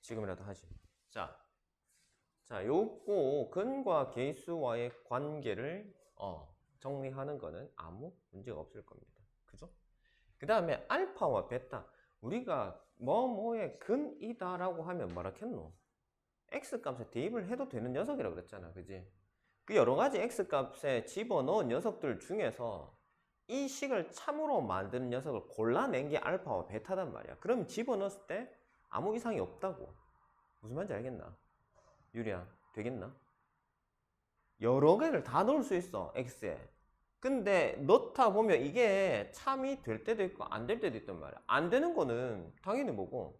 지금이라도 하지. 자, 요거 근과 계수와의 관계를 정리하는 거는 아무 문제가 없을 겁니다. 그죠? 그 다음에 알파와 베타. 우리가 뭐뭐의 근이다라고 하면 뭐라 했노? X값에 대입을 해도 되는 녀석이라고 그랬잖아. 그지? 그 여러 가지 X값에 집어넣은 녀석들 중에서 이 식을 참으로 만드는 녀석을 골라낸 게 알파와 베타단 말이야. 그럼 집어넣었을 때 아무 이상이 없다고. 무슨 말인지 알겠나? 유리야, 되겠나? 여러 개를 다 넣을 수 있어, X에. 근데 넣다 보면 이게 참이 될 때도 있고 안 될 때도 있단 말이야. 안 되는 거는 당연히 뭐고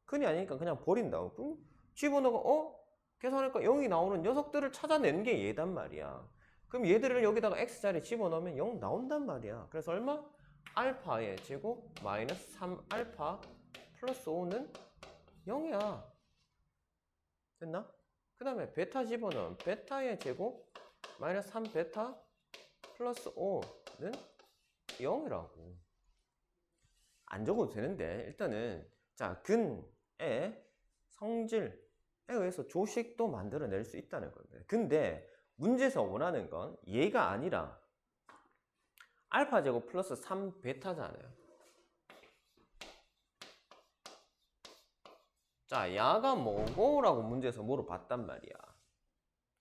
근이 아니니까 그냥 버린다고. 그럼 집어넣고 계산하니까 0이 나오는 녀석들을 찾아내는 게 얘단 말이야. 그럼 얘들을 여기다가 X자리에 집어넣으면 0 나온단 말이야. 그래서 얼마? 알파의 제곱 마이너스 3알파 플러스 5는 0이야. 됐나? 그 다음에 베타 집어넣으면 베타의 제곱 마이너스 3베타 플러스 5는 0이라고. 안 적어도 되는데 일단은 자 근의 성질에 의해서 조식도 만들어낼 수 있다는 겁니다. 근데 문제에서 원하는 건 얘가 아니라 알파 제곱 플러스 3베타잖아요. 자, 야가 뭐고? 라고 문제에서 물어봤단 말이야.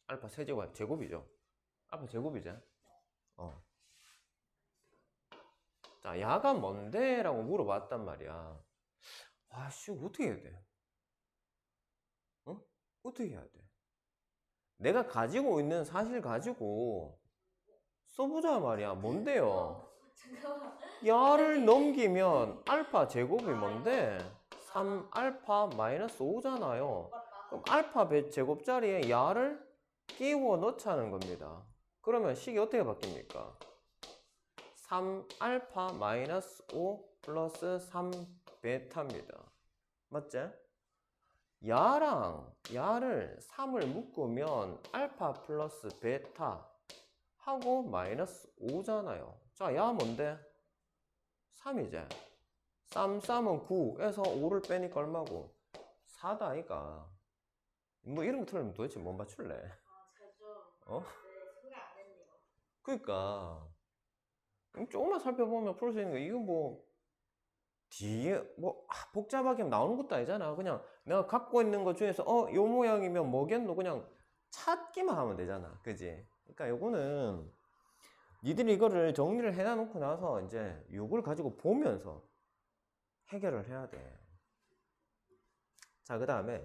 알파 세제곱 제곱이죠. 알파 제곱이죠. 자, 야가 뭔데? 라고 물어봤단 말이야. 씨, 어떻게 해야 돼? 어떻게 해야 돼? 내가 가지고 있는 사실 가지고 써보자 말이야. 뭔데요? 잠깐만. 야를 넘기면 알파 제곱이 뭔데? 3알파 마이너스 5잖아요. 그럼 알파 제곱자리에 야를 끼워 넣자는 겁니다. 그러면 식이 어떻게 바뀝니까? 3알파 마이너스 5 플러스 3베타입니다. 맞지? 야랑 야를 3을 묶으면 알파 플러스 베타 하고 마이너스 5잖아요. 자, 야 뭔데? 3이지. 3은 9에서 5를 빼니까 얼마고? 4다 아이가. 뭐 이런 거 틀리면 도대체 못 맞출래? 제가 좀 어? 생각 안 했네요. 그러니까 조금만 살펴보면 풀 수 있는 거 이거 뭐 뒤에 뭐 복잡하게 나오는 것도 아니잖아. 그냥 내가 갖고 있는 것 중에서 요 모양이면 뭐겠노? 그냥 찾기만 하면 되잖아. 그지? 그러니까 요거는 니들이 이거를 정리를 해놔놓고 나서 이제 요걸 가지고 보면서 해결을 해야 돼. 자, 그 다음에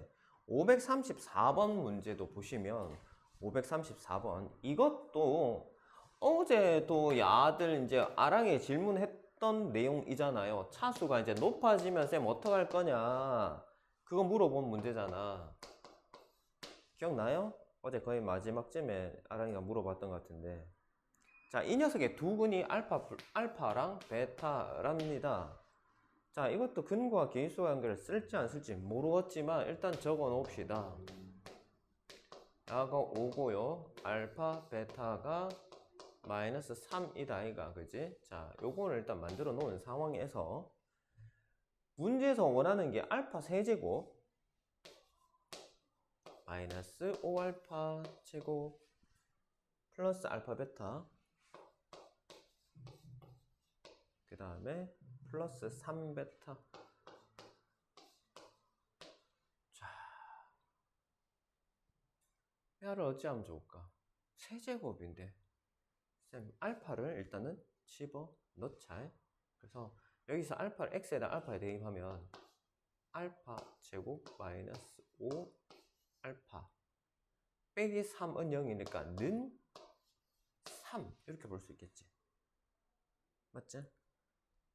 534번 문제도 보시면 534번 이것도 어제도 야들 이제 아랑에 질문했던 내용이잖아요. 차수가 이제 높아지면 쌤 어떡할 거냐 그거 물어본 문제잖아. 기억나요? 어제 거의 마지막쯤에 아랑이가 물어봤던 것 같은데. 자, 이 녀석의 두 근이 알파랑 베타랍니다. 자, 이것도 근과 계수와 연결을 쓸지 안 쓸지 모르겠지만 일단 적어 놓읍시다. 야가 5고요. 알파, 베타가 마이너스 3이다 이가. 그지? 자, 요거를 일단 만들어 놓은 상황에서 문제에서 원하는 게 알파 세제곱 마이너스 5알파 제곱 플러스 알파 베타 그 다음에 플러스 3베타. 자, 야를 어찌하면 좋을까? 세제곱인데 쌤 알파를 일단은 집어 넣자. 그래서 여기서 알파를 x에다 알파에 대입하면 알파 제곱 마이너스 5 알파 빼기 3은 0이니까 는 3 이렇게 볼 수 있겠지. 맞지?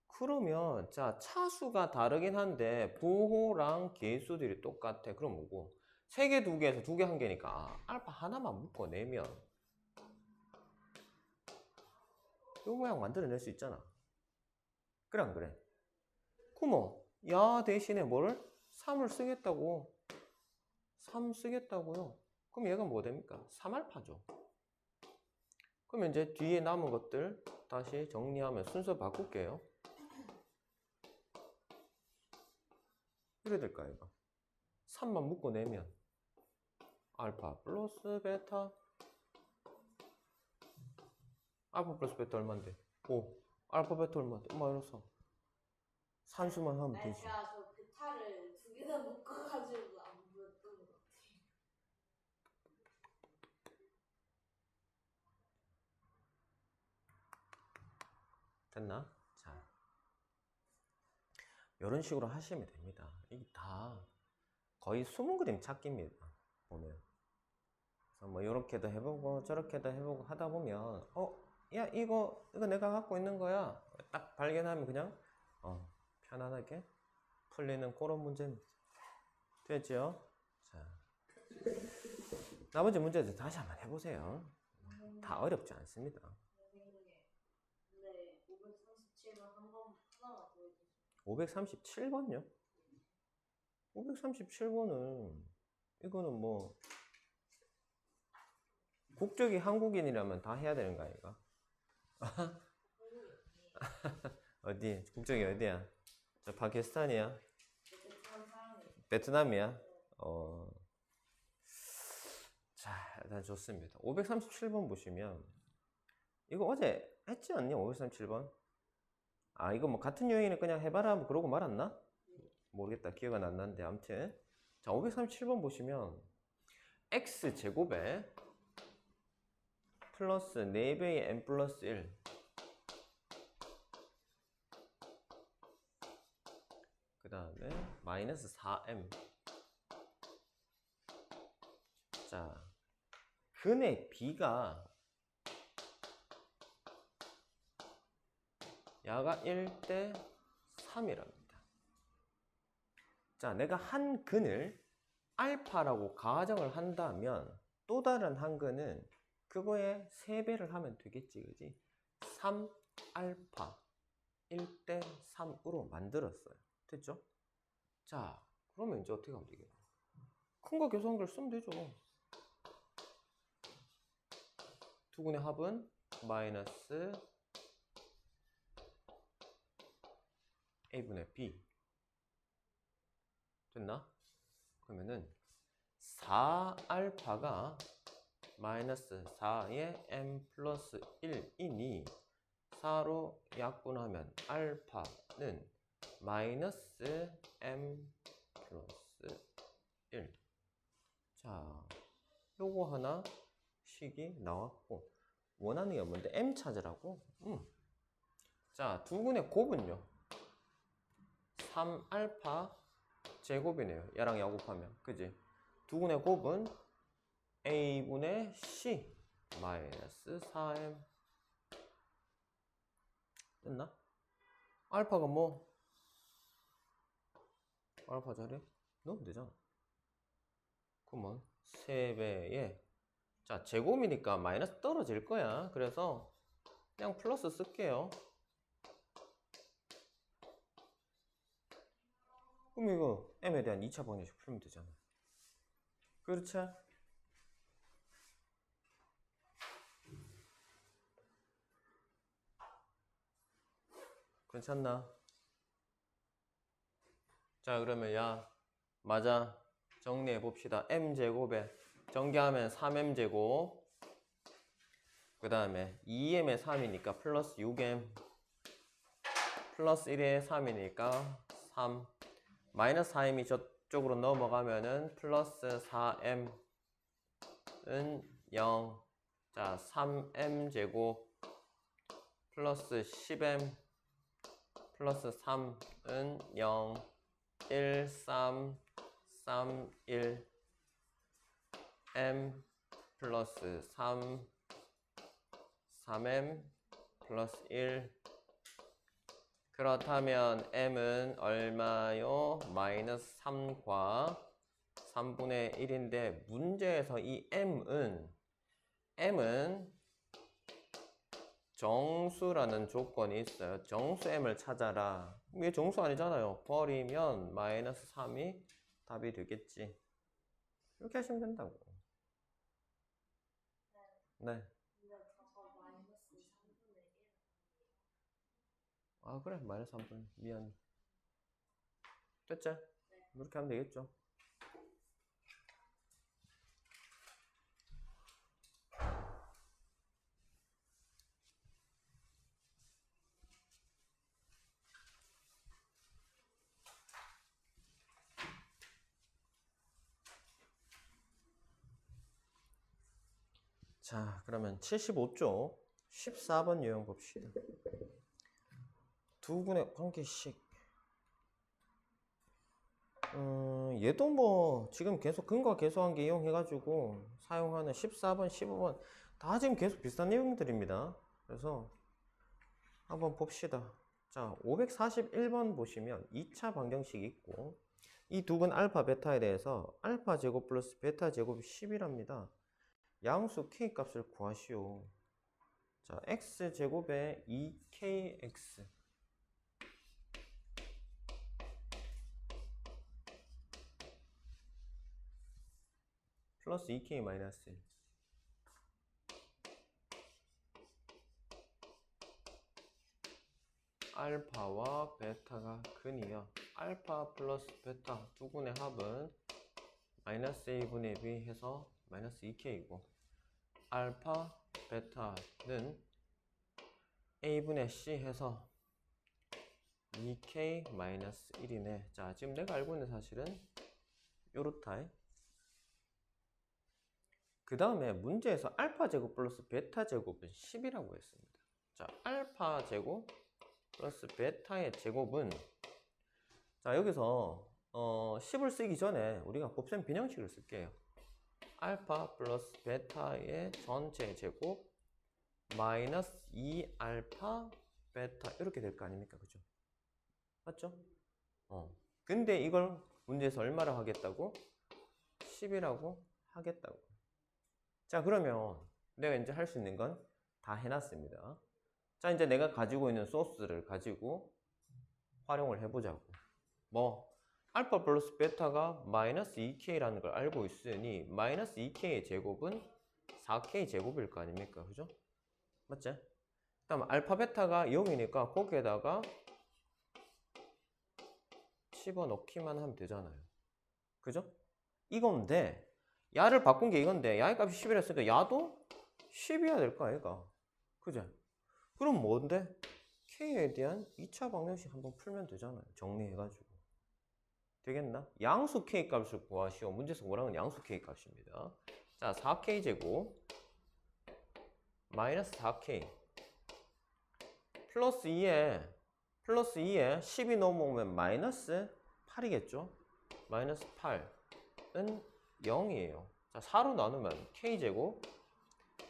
그러면 자 차수가 다르긴 한데 부호랑 계수들이 똑같아. 그럼 뭐고? 3개 2개에서 2개 1개니까 알파 하나만 묶어내면 이 모양 만들어낼 수 있잖아. 그래 안 그래? 그럼 야 대신에 뭐를? 3을 쓰겠다고. 3 쓰겠다고요. 그럼 얘가 뭐 됩니까? 3알파죠. 그러면 이제 뒤에 남은 것들 다시 정리하면 순서 바꿀게요. 이래 될까 이거? 3만 묶어내면 알파 플러스 베타 알파 플러스 베타 얼마인데? 5 알파 베타 얼마인데? 마이너스 3 산수만 하면 아니, 되지. 제가 저 베타를 두 개 다 묶어가지고 안 보였던 것 같아요. 됐나? 자, 이런 식으로 하시면 됩니다. 이게 다 거의 숨은 그림 찾기입니다. 보면. 그래서 뭐 이렇게도 해보고 저렇게도 해보고 하다 보면 야 이거 내가 갖고 있는 거야. 딱 발견하면 그냥 편안하게 풀리는 그런 문제입니다. 됐죠? 자, 나머지 문제들 다시 한번 해보세요. 다 어렵지 않습니다. 네, 537번 하나만 더 해주세요. 537번요? 537번은 이거는 뭐 국적이 한국인이라면 다 해야 되는 거 아닌가? 어디? 국적이 어디야? 저 파키스탄이야? 베트남 사람이에요. 베트남이야? 자, 일단 좋습니다. 537번 보시면 이거 어제 했지 않니? 537번? 아, 이거 뭐 같은 요인을 그냥 해봐라 뭐 그러고 말았나? 모르겠다. 기억은 안 나는데 아무튼 자, 537번 보시면 x제곱에 플러스 4배의 n 플러스 1 그 다음에 마이너스 4m 자, 근의 b가 야가 1대 3이랍니다. 자, 내가 한 근을 알파라고 가정을 한다면 또 다른 한 근은 그거에 3배를 하면 되겠지, 그지? 3알파 1대 3으로 만들었어요. 됐죠? 자, 그러면 이제 어떻게 하면 되겠냐? 큰 거 계산기를 쓰면 되죠. 두 근의 합은 마이너스 a분의 b 됐나? 그러면은 4알파가 마이너스 4의 m 플러스 1이니 4로 약분하면 알파는 마이너스 m 플러스 1 자, 요거 하나 식이 나왔고 원하는 게 뭔데? m 찾으라고? 자, 두 근의 곱은요 3알파 제곱이네요. 얘랑 야곱하면 그지? 두 근의 곱은 a분의 c 마이너스 4m 됐나? 알파가 뭐? 알파 자리에 넣으면 되잖아. 그러면 3배에 자, 제곱이니까 마이너스 떨어질 거야. 그래서 그냥 플러스 쓸게요. 그럼 이거 m에 대한 2차 방정식 풀면 되잖아. 그렇지? 괜찮나? 자, 그러면 야 맞아 정리해 봅시다. m제곱에 전개하면 3m제곱 그 다음에 2m에 3이니까 플러스 6m 플러스 1에 3이니까 3 마이너스 4m이 저쪽으로 넘어가면은 플러스 4m은 0 자 3m제곱 플러스 10m 플러스 3은 0 1 3 3 1 m 플러스 3 3m 플러스 1 그렇다면 m은 얼마요? 마이너스 3과 3분의 1인데 문제에서 이 m은 정수라는 조건이 있어요. 정수 m을 찾아라. 이게 정수 아니잖아요. 버리면 마이너스 3이 답이 되겠지. 이렇게 하시면 된다고. 네. 근데 저거 마이너스 3분의 1. 아 그래 마이너스 3분 미안 됐지? 이렇게 하면 되겠죠. 자, 그러면 75쪽 14번 유형 봅시다. 두 군의 관계식. 얘도 뭐 지금 계속 근과 계수관계 이용해가지고 사용하는 14번, 15번 다 지금 계속 비슷한 내용들입니다. 그래서 한번 봅시다. 자, 541번 보시면 2차 방정식이 있고 이 두 근 알파, 베타에 대해서 알파 제곱 플러스 베타 제곱이 10이랍니다. 양수 k 값을 구하시오. 자, x 제곱에 2kx 플러스 2k 마이너스 1. 알파와 베타가 근이요. 알파 플러스 베타 두 근의 합은 마이너스 a분의 b 해서 마이너스 2k이고 알파 베타는 a분의 c 해서 2k 마이너스 1이네. 자, 지금 내가 알고 있는 사실은 요렇다. 그 다음에 문제에서 알파 제곱 플러스 베타 제곱은 10이라고 했습니다. 자, 알파 제곱 플러스 베타의 제곱은 자, 여기서 10을 쓰기 전에 우리가 곱셈 비형식을 쓸게요. 알파 플러스 베타의 전체 제곱 마이너스 2알파 베타 이렇게 될 거 아닙니까? 그죠? 맞죠? 근데 이걸 문제에서 얼마를 하겠다고? 10이라고 하겠다고. 자, 그러면 내가 이제 할 수 있는 건 다 해놨습니다. 자, 이제 내가 가지고 있는 소스를 가지고 활용을 해보자고. 뭐 알파 플러스 베타가 마이너스 2k라는 걸 알고 있으니 마이너스 2k의 제곱은 4k 제곱일 거 아닙니까? 그죠? 맞지? 그다음 알파 베타가 0이니까 거기에다가 집어넣기만 하면 되잖아요. 그죠? 이건데 야를 바꾼 게 이건데 야의 값이 10이라 했으니까 야도 10이어야 될 거 아이가? 그죠? 그럼 뭔데? k에 대한 2차 방정식 한번 풀면 되잖아요. 정리해가지고. 되겠나? 양수 k 값을 구하시오. 문제에서 뭐라는 건 양수 k 값입니다. 자, 4k 제곱 마이너스 4k 플러스 2에 10이 넘어오면 마이너스 8이겠죠? 마이너스 8은 0이에요. 자, 4로 나누면 k 제곱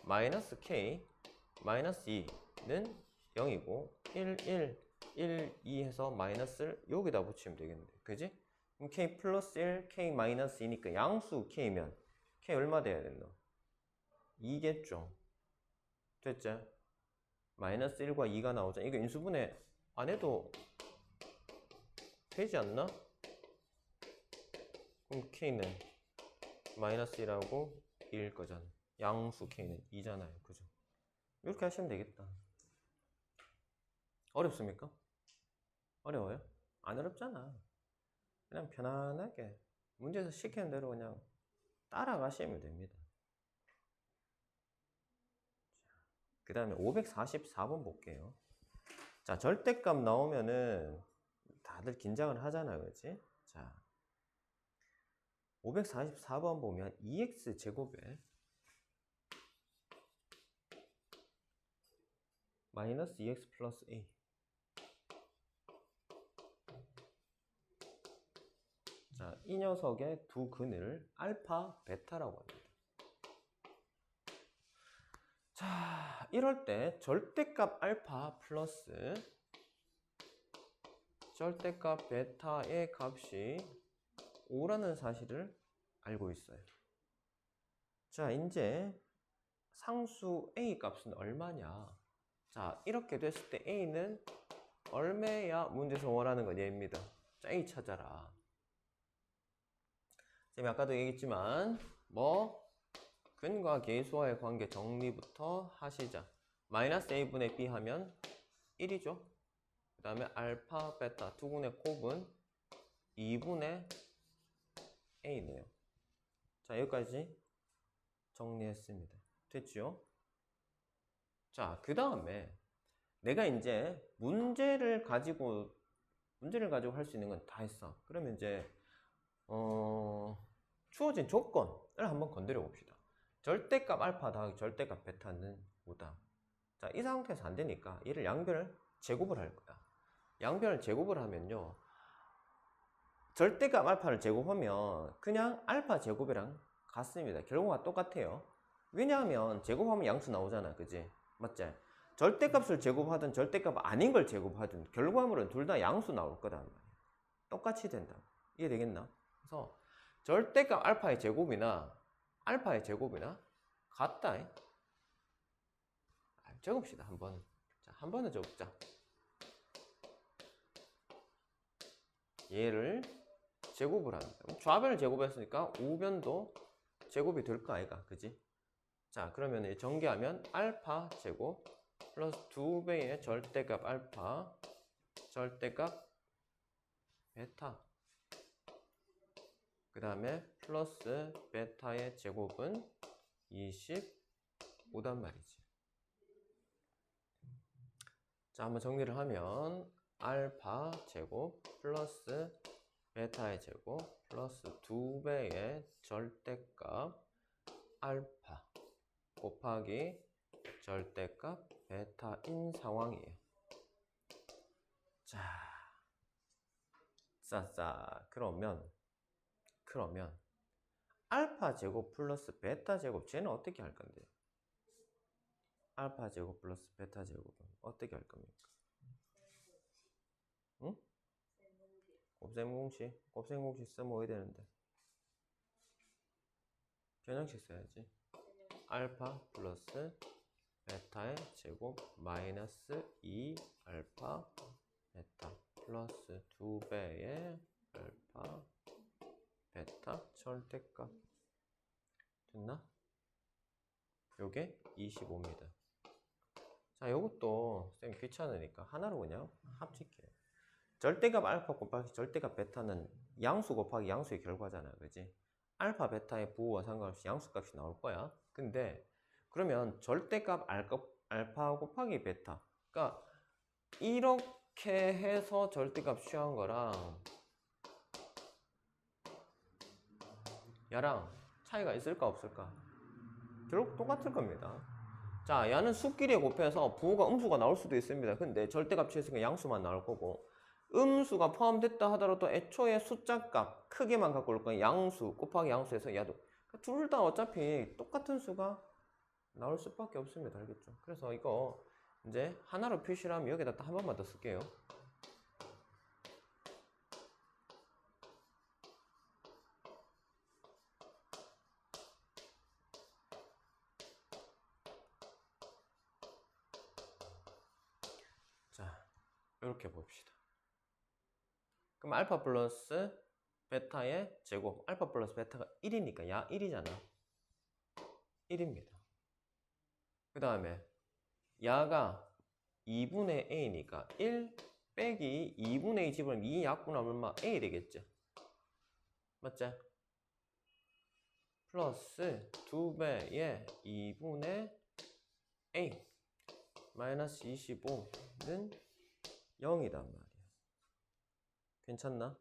마이너스 k 마이너스 2는 0이고 1, 2 해서 마이너스를 여기다 붙이면 되겠는데. 그지? 그럼 k 플러스 1, k 마이너스 2니까 양수 k면 k 얼마 돼야 된다? 2겠죠. 됐죠? 마이너스 1과 2가 나오잖아. 이거 인수분해 안 해도 되지 않나? 그럼 k는 마이너스 1하고 1일 거잖아. 양수 k는 2잖아요. 그죠? 이렇게 하시면 되겠다. 어렵습니까? 어려워요? 안 어렵잖아. 그냥 편안하게 문제에서 시키는 대로 그냥 따라가시면 됩니다. 그 다음에 544번 볼게요. 자, 절대값 나오면은 다들 긴장을 하잖아요. 그치? 자, 544번 보면 2x 제곱에 마이너스 2x 플러스 a 자, 이 녀석의 두 근을 알파, 베타라고 합니다. 자, 이럴 때 절대값 알파 플러스 절대값 베타의 값이 5라는 사실을 알고 있어요. 자, 이제 상수 a 값은 얼마냐? 자, 이렇게 됐을 때 a는 얼마야? 문제에서 원하는 건 얘입니다. 자, a 찾아라. 지금 아까도 얘기했지만 뭐 근과 계수와의 관계 정리부터 하시자. 마이너스 a분의 b 하면 1이죠. 그 다음에 알파, 베타 두 군의 곱은 2분의 a네요. 자, 여기까지 정리했습니다. 됐죠? 자, 그 다음에 내가 이제 문제를 가지고 할 수 있는 건 다 했어. 그러면 이제 주어진 조건을 한번 건드려 봅시다. 절대값 알파 더하기 절대값 베타는 5다. 자, 이 상태에서 안 되니까 얘를 양변을 제곱을 할 거야. 양변을 제곱을 하면요. 절대값 알파를 제곱하면 그냥 알파 제곱이랑 같습니다. 결과가 똑같아요. 왜냐하면 제곱하면 양수 나오잖아. 그지? 맞지? 절대값을 제곱하든 절대값 아닌 걸 제곱하든 결과물은 둘 다 양수 나올 거단 말이야. 똑같이 된다. 이해되겠나? 그래서 절대값 알파의 제곱이나 같다. 적읍시다. 한 번. 자, 한 번은 적자. 얘를 제곱을 합니다. 좌변을 제곱했으니까 우변도 제곱이 될 거 아이가, 그지? 자, 그러면 전개하면 알파 제곱 플러스 2배의 절대값 알파 절대값 베타 그 다음에 플러스 베타의 제곱은 25단 말이지. 자, 한번 정리를 하면 알파 제곱 플러스 베타의 제곱 플러스 2배의 절대값 알파 곱하기 절대값 베타인 상황이에요. 자, 그러면 알파 제곱 플러스 베타 제곱 쟤는 어떻게 할 건데? 알파 제곱 플러스 베타 제곱은 어떻게 할 겁니까? 응? 곱셈공식 쓰면 어디 되는데? 변형식 써야지. 알파 플러스 베타의 제곱 마이너스 2 알파 베타 플러스 2배의 알파 베타 절대값 됐나? 요게 25입니다. 자, 요것도 쌤 귀찮으니까 하나로 그냥 합칠게요. 절대값 알파 곱하기 절대값 베타는 양수 곱하기 양수의 결과잖아, 그지? 알파 베타의 부호와 상관없이 양수값이 나올 거야. 근데 그러면 절대값 알파 곱하기 베타, 그러니까 이렇게 해서 절대값 취한 거랑 야랑 차이가 있을까 없을까? 결국 똑같을 겁니다. 자, 야는 수끼리 곱해서 부호가 음수가 나올 수도 있습니다. 근데 절대값 취했으니까 양수만 나올 거고, 음수가 포함됐다 하더라도 애초에 숫자값 크게만 갖고 올 거야. 양수 곱하기 양수에서 야도 둘 다 어차피 똑같은 수가 나올 수밖에 없습니다. 알겠죠? 그래서 이거 이제 하나로 표시를 하면 여기다 한 번만 더 쓸게요. 자, 이렇게 봅시다. 그럼 알파 플러스 베타의 제곱, 알파 플러스 베타가 1이니까 야 1이잖아. 1입니다. 그 다음에 야가 2분의 a니까 1 빼기 2분의 2 집으면 2 약분하면 얼마? a 되겠죠? 맞지? 플러스 2배의 2분의 a 마이너스 25는 0이단 말이야. 괜찮나?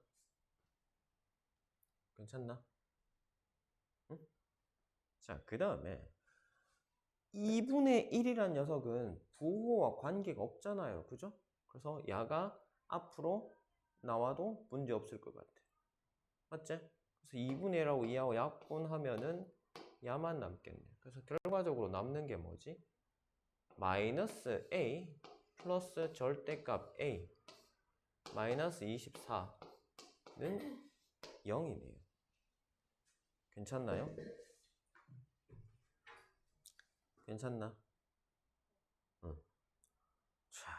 응? 자, 그 다음에 2분의 1이란 녀석은 부호와 관계가 없잖아요. 그죠? 그래서 야가 앞으로 나와도 문제 없을 것 같아. 맞지? 그래서 2분의 1하고 2하고 약분하면은 야만 남겠네. 그래서 결과적으로 남는 게 뭐지? 마이너스 a 플러스 절대값 a 마이너스 24는 0이네요. 괜찮나요? 괜찮나? 응. 자,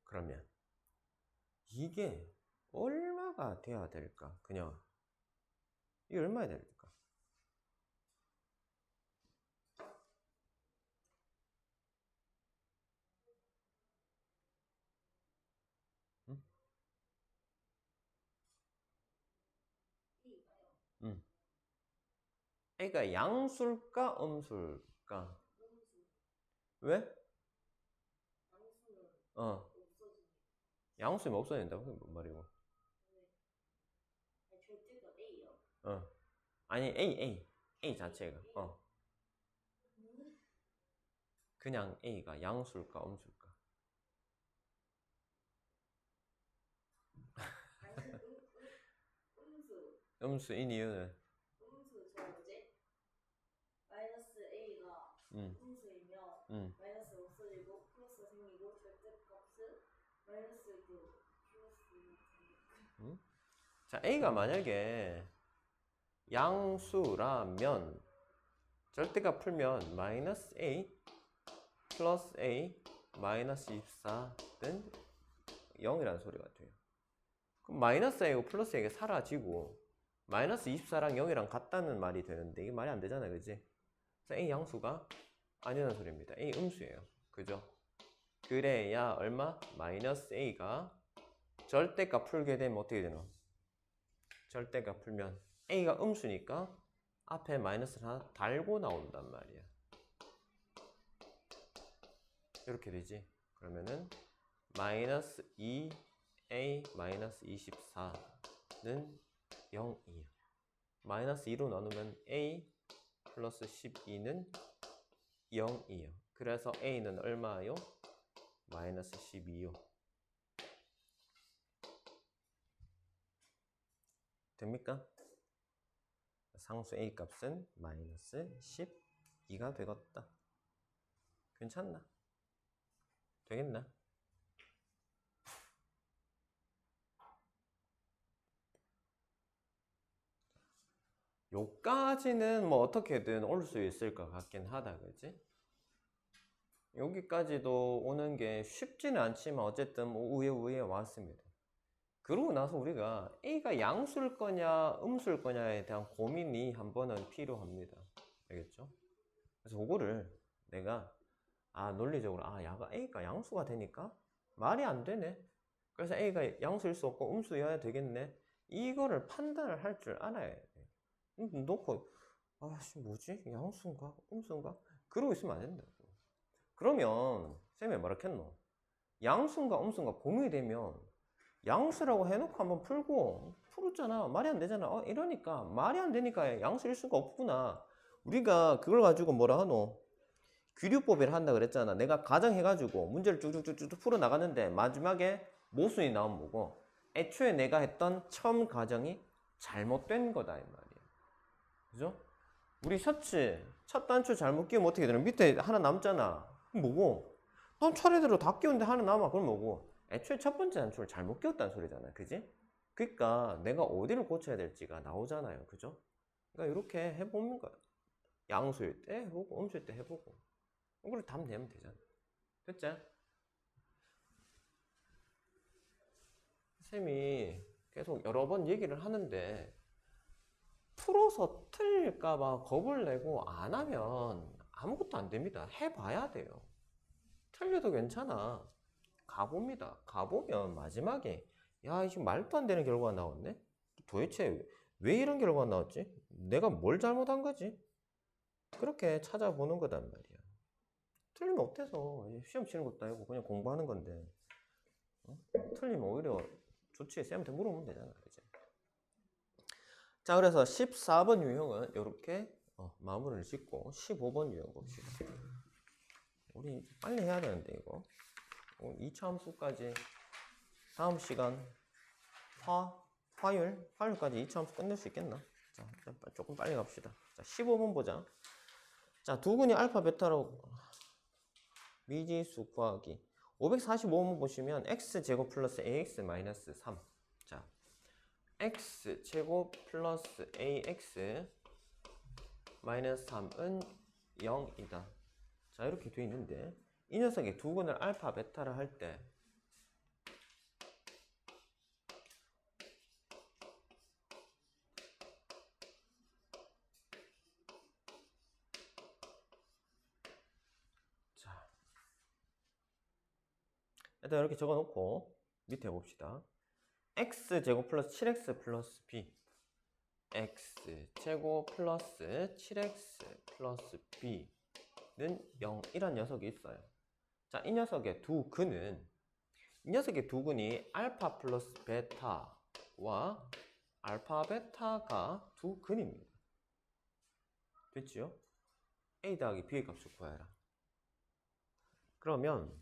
그러면 이게 얼마가 돼야 될까? 그냥 이게 얼마야 될까? 응? 응. 애가 양수일까 음수일까? 왜? 양수면 없어진다고? 그게 뭔 말이고? 절대가 A요. 아니 A A 자체가. 그냥 A가 양수일까 음수일까? 음수인 이유는 음수 저 뭐지? 마이너스 A가 음. 음수이면 마이너스 없어지고 플러스 생기고 절대값은 마이너스 그 플러스 자, A가 만약에 양수라면 절대값 풀면 마이너스 A 플러스 A 마이너스 24는 0이라는 소리가 돼요. 그럼 마이너스 A고 플러스 A가 사라지고 마이너스 24랑 0이랑 같다는 말이 되는데 이게 말이 안 되잖아, 그지? 그래서 A 양수가 아니라는 소리입니다. A 음수예요. 그죠? 그래야 얼마? 마이너스 A가 절대값 풀게 되면 어떻게 되노? 절대값 풀면 A가 음수니까 앞에 마이너스를 하나 달고 나온단 말이야. 이렇게 되지. 그러면은 마이너스 2A 마이너스 24는 0이에요. 마이너스 2로 나누면 A 플러스 12는 0이에요. 그래서 A는 얼마요? 마이너스 12요. 됩니까? 상수 A 값은 마이너스 12가 되겠다. 괜찮나? 되겠나? 요까지는 뭐 어떻게든 올 수 있을 것 같긴 하다, 그지? 여기까지도 오는 게 쉽지는 않지만 어쨌든 뭐 우에 왔습니다. 그러고 나서 우리가 A가 양수일 거냐 음수일 거냐에 대한 고민이 한 번은 필요합니다. 알겠죠? 그래서 그거를 내가 논리적으로 A가 양수가 되니까 말이 안 되네. 그래서 A가 양수일 수 없고 음수여야 되겠네. 이거를 판단을 할 줄 알아야 돼. 놓고 뭐지? 양수인가? 음수인가? 그러고 있으면 안 된다고. 그러면 쌤이 뭐라 했노? 양수인가 음수인가 고민이 되면 양수라고 해놓고 한번 풀었잖아. 말이 안 되잖아. 이러니까 말이 안 되니까 양수일 수가 없구나. 우리가 그걸 가지고 뭐라 하노? 귀류법이라 한다 그랬잖아. 내가 가정해가지고 문제를 쭉쭉쭉쭉 풀어나가는데 마지막에 모순이 나오면 뭐고? 애초에 내가 했던 처음 가정이 잘못된 거다 이 말이야. 그죠? 우리 셔츠 첫 단추 잘못 끼우면 어떻게 되나? 밑에 하나 남잖아. 그럼 뭐고? 넌 차례대로 다 끼웠는데 하나 남아. 그럼 뭐고? 애초에 첫 번째 단추를 잘못 끼웠다는 소리잖아. 그지? 그러니까 내가 어디를 고쳐야 될지가 나오잖아요. 그죠? 그러니까 이렇게 해보는 거야. 양수일 때 해보고 음수일 때 해보고 이걸 답 내면 되잖아. 됐지? 쌤이 계속 여러 번 얘기를 하는데 풀어서 틀릴까봐 겁을 내고 안 하면 아무것도 안 됩니다. 해봐야 돼요. 틀려도 괜찮아. 가봅니다. 가보면 마지막에 지금 말도 안 되는 결과가 나왔네? 도대체 왜 이런 결과가 나왔지? 내가 뭘 잘못한 거지? 그렇게 찾아보는 거단 말이야. 틀리면 어때서? 시험 치는 것도 아니고 그냥 공부하는 건데 틀리면 오히려 좋지. 쌤한테 물어보면 되잖아. 그치? 자, 그래서 14번 유형은 이렇게 마무리를 짓고 15번 유형 봅시다. 우리 빨리 해야 되는데 이거 2차 함수까지 다음 시간 화요일까지 2차 함수 끝낼 수 있겠나? 자, 조금 빨리 갑시다. 자, 15번 보자. 자, 두근이 알파 베타로 미지수 구하기. 545번 보시면 x제곱 플러스 ax 마이너스 3. 자, x제곱 플러스 ax 마이너스 3은 0이다. 자, 이렇게 돼 있는데 이 녀석의 두근을 알파 베타를 할 때 일단 이렇게 적어 놓고 밑에 봅시다. x제곱 플러스 7x 플러스 b x제곱 플러스 7x 플러스 b는 0이란 녀석이 있어요. 자, 이 녀석의 두근이 알파 플러스 베타와 알파 베타가 두 근입니다. 됐지요? a 더하기 b의 값을 구해라. 그러면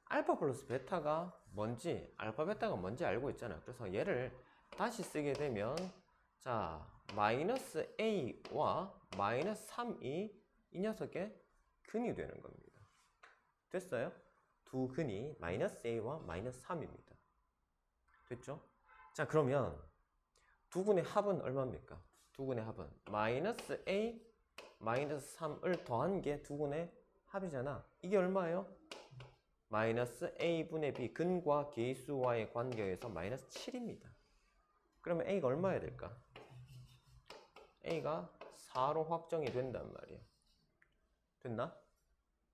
알파 플러스 베타가 뭔지, 알파 베타가 뭔지 알고 있잖아요. 그래서 얘를 다시 쓰게 되면 자, 마이너스 a와 마이너스 3이 이 녀석의 근이 되는 겁니다. 됐어요? 두 근이 마이너스 a와 마이너스 3입니다. 됐죠? 자, 그러면 두 근의 합은 얼마입니까? 두 근의 합은 마이너스 a 마이너스 3을 더한 게 두 근의 합이잖아. 이게 얼마예요? 마이너스 a분의 b, 근과 계수와의 관계에서 마이너스 7입니다. 그러면 a가 얼마야 될까? a가 4로 확정이 된단 말이에요. 됐나?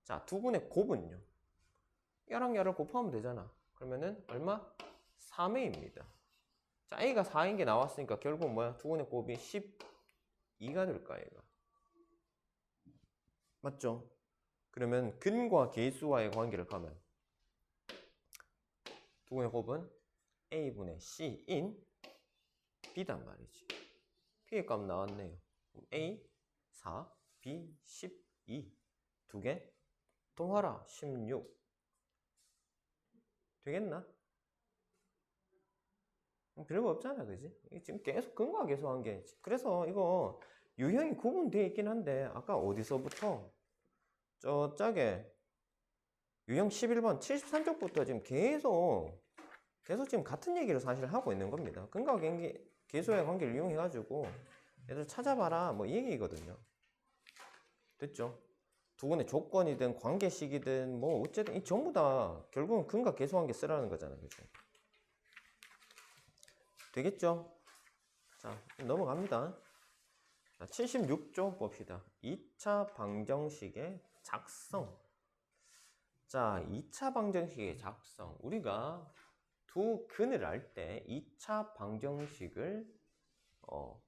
자, 두 분의 곱은요. 얘랑 얘를 곱하면 되잖아. 그러면은 얼마? 3a입니다. 자, a가 4인 게 나왔으니까 결국 뭐야? 두 분의 곱이 12가 될까, 얘가? 맞죠? 그러면 근과 계수와의 관계를 가면 두 분의 곱은 a분의 c인 b단 말이지. b의 값 나왔네요. a 4, b 12 두 개 더하라 16 되겠나? 별거 없잖아, 그지? 지금 계속 근과 계수한 게. 그래서 이거 유형이 구분되어 있긴 한데 아까 어디서부터 저짝에 유형 11번 73쪽부터 지금 계속 지금 같은 얘기를 사실 하고 있는 겁니다. 근과 계수의 관계를 이용해가지고 얘들 찾아봐라 뭐 이 얘기거든요. 됐죠? 두 분의 조건이든 관계식이든 뭐 어쨌든 이 전부 다 결국은 근과 계수한 게 쓰라는 거잖아요. 그죠? 되겠죠? 자, 넘어갑니다. 자, 76쪽 봅시다. 2차 방정식의 작성. 자, 2차 방정식의 작성. 우리가 두 근을 알 때 2차 방정식을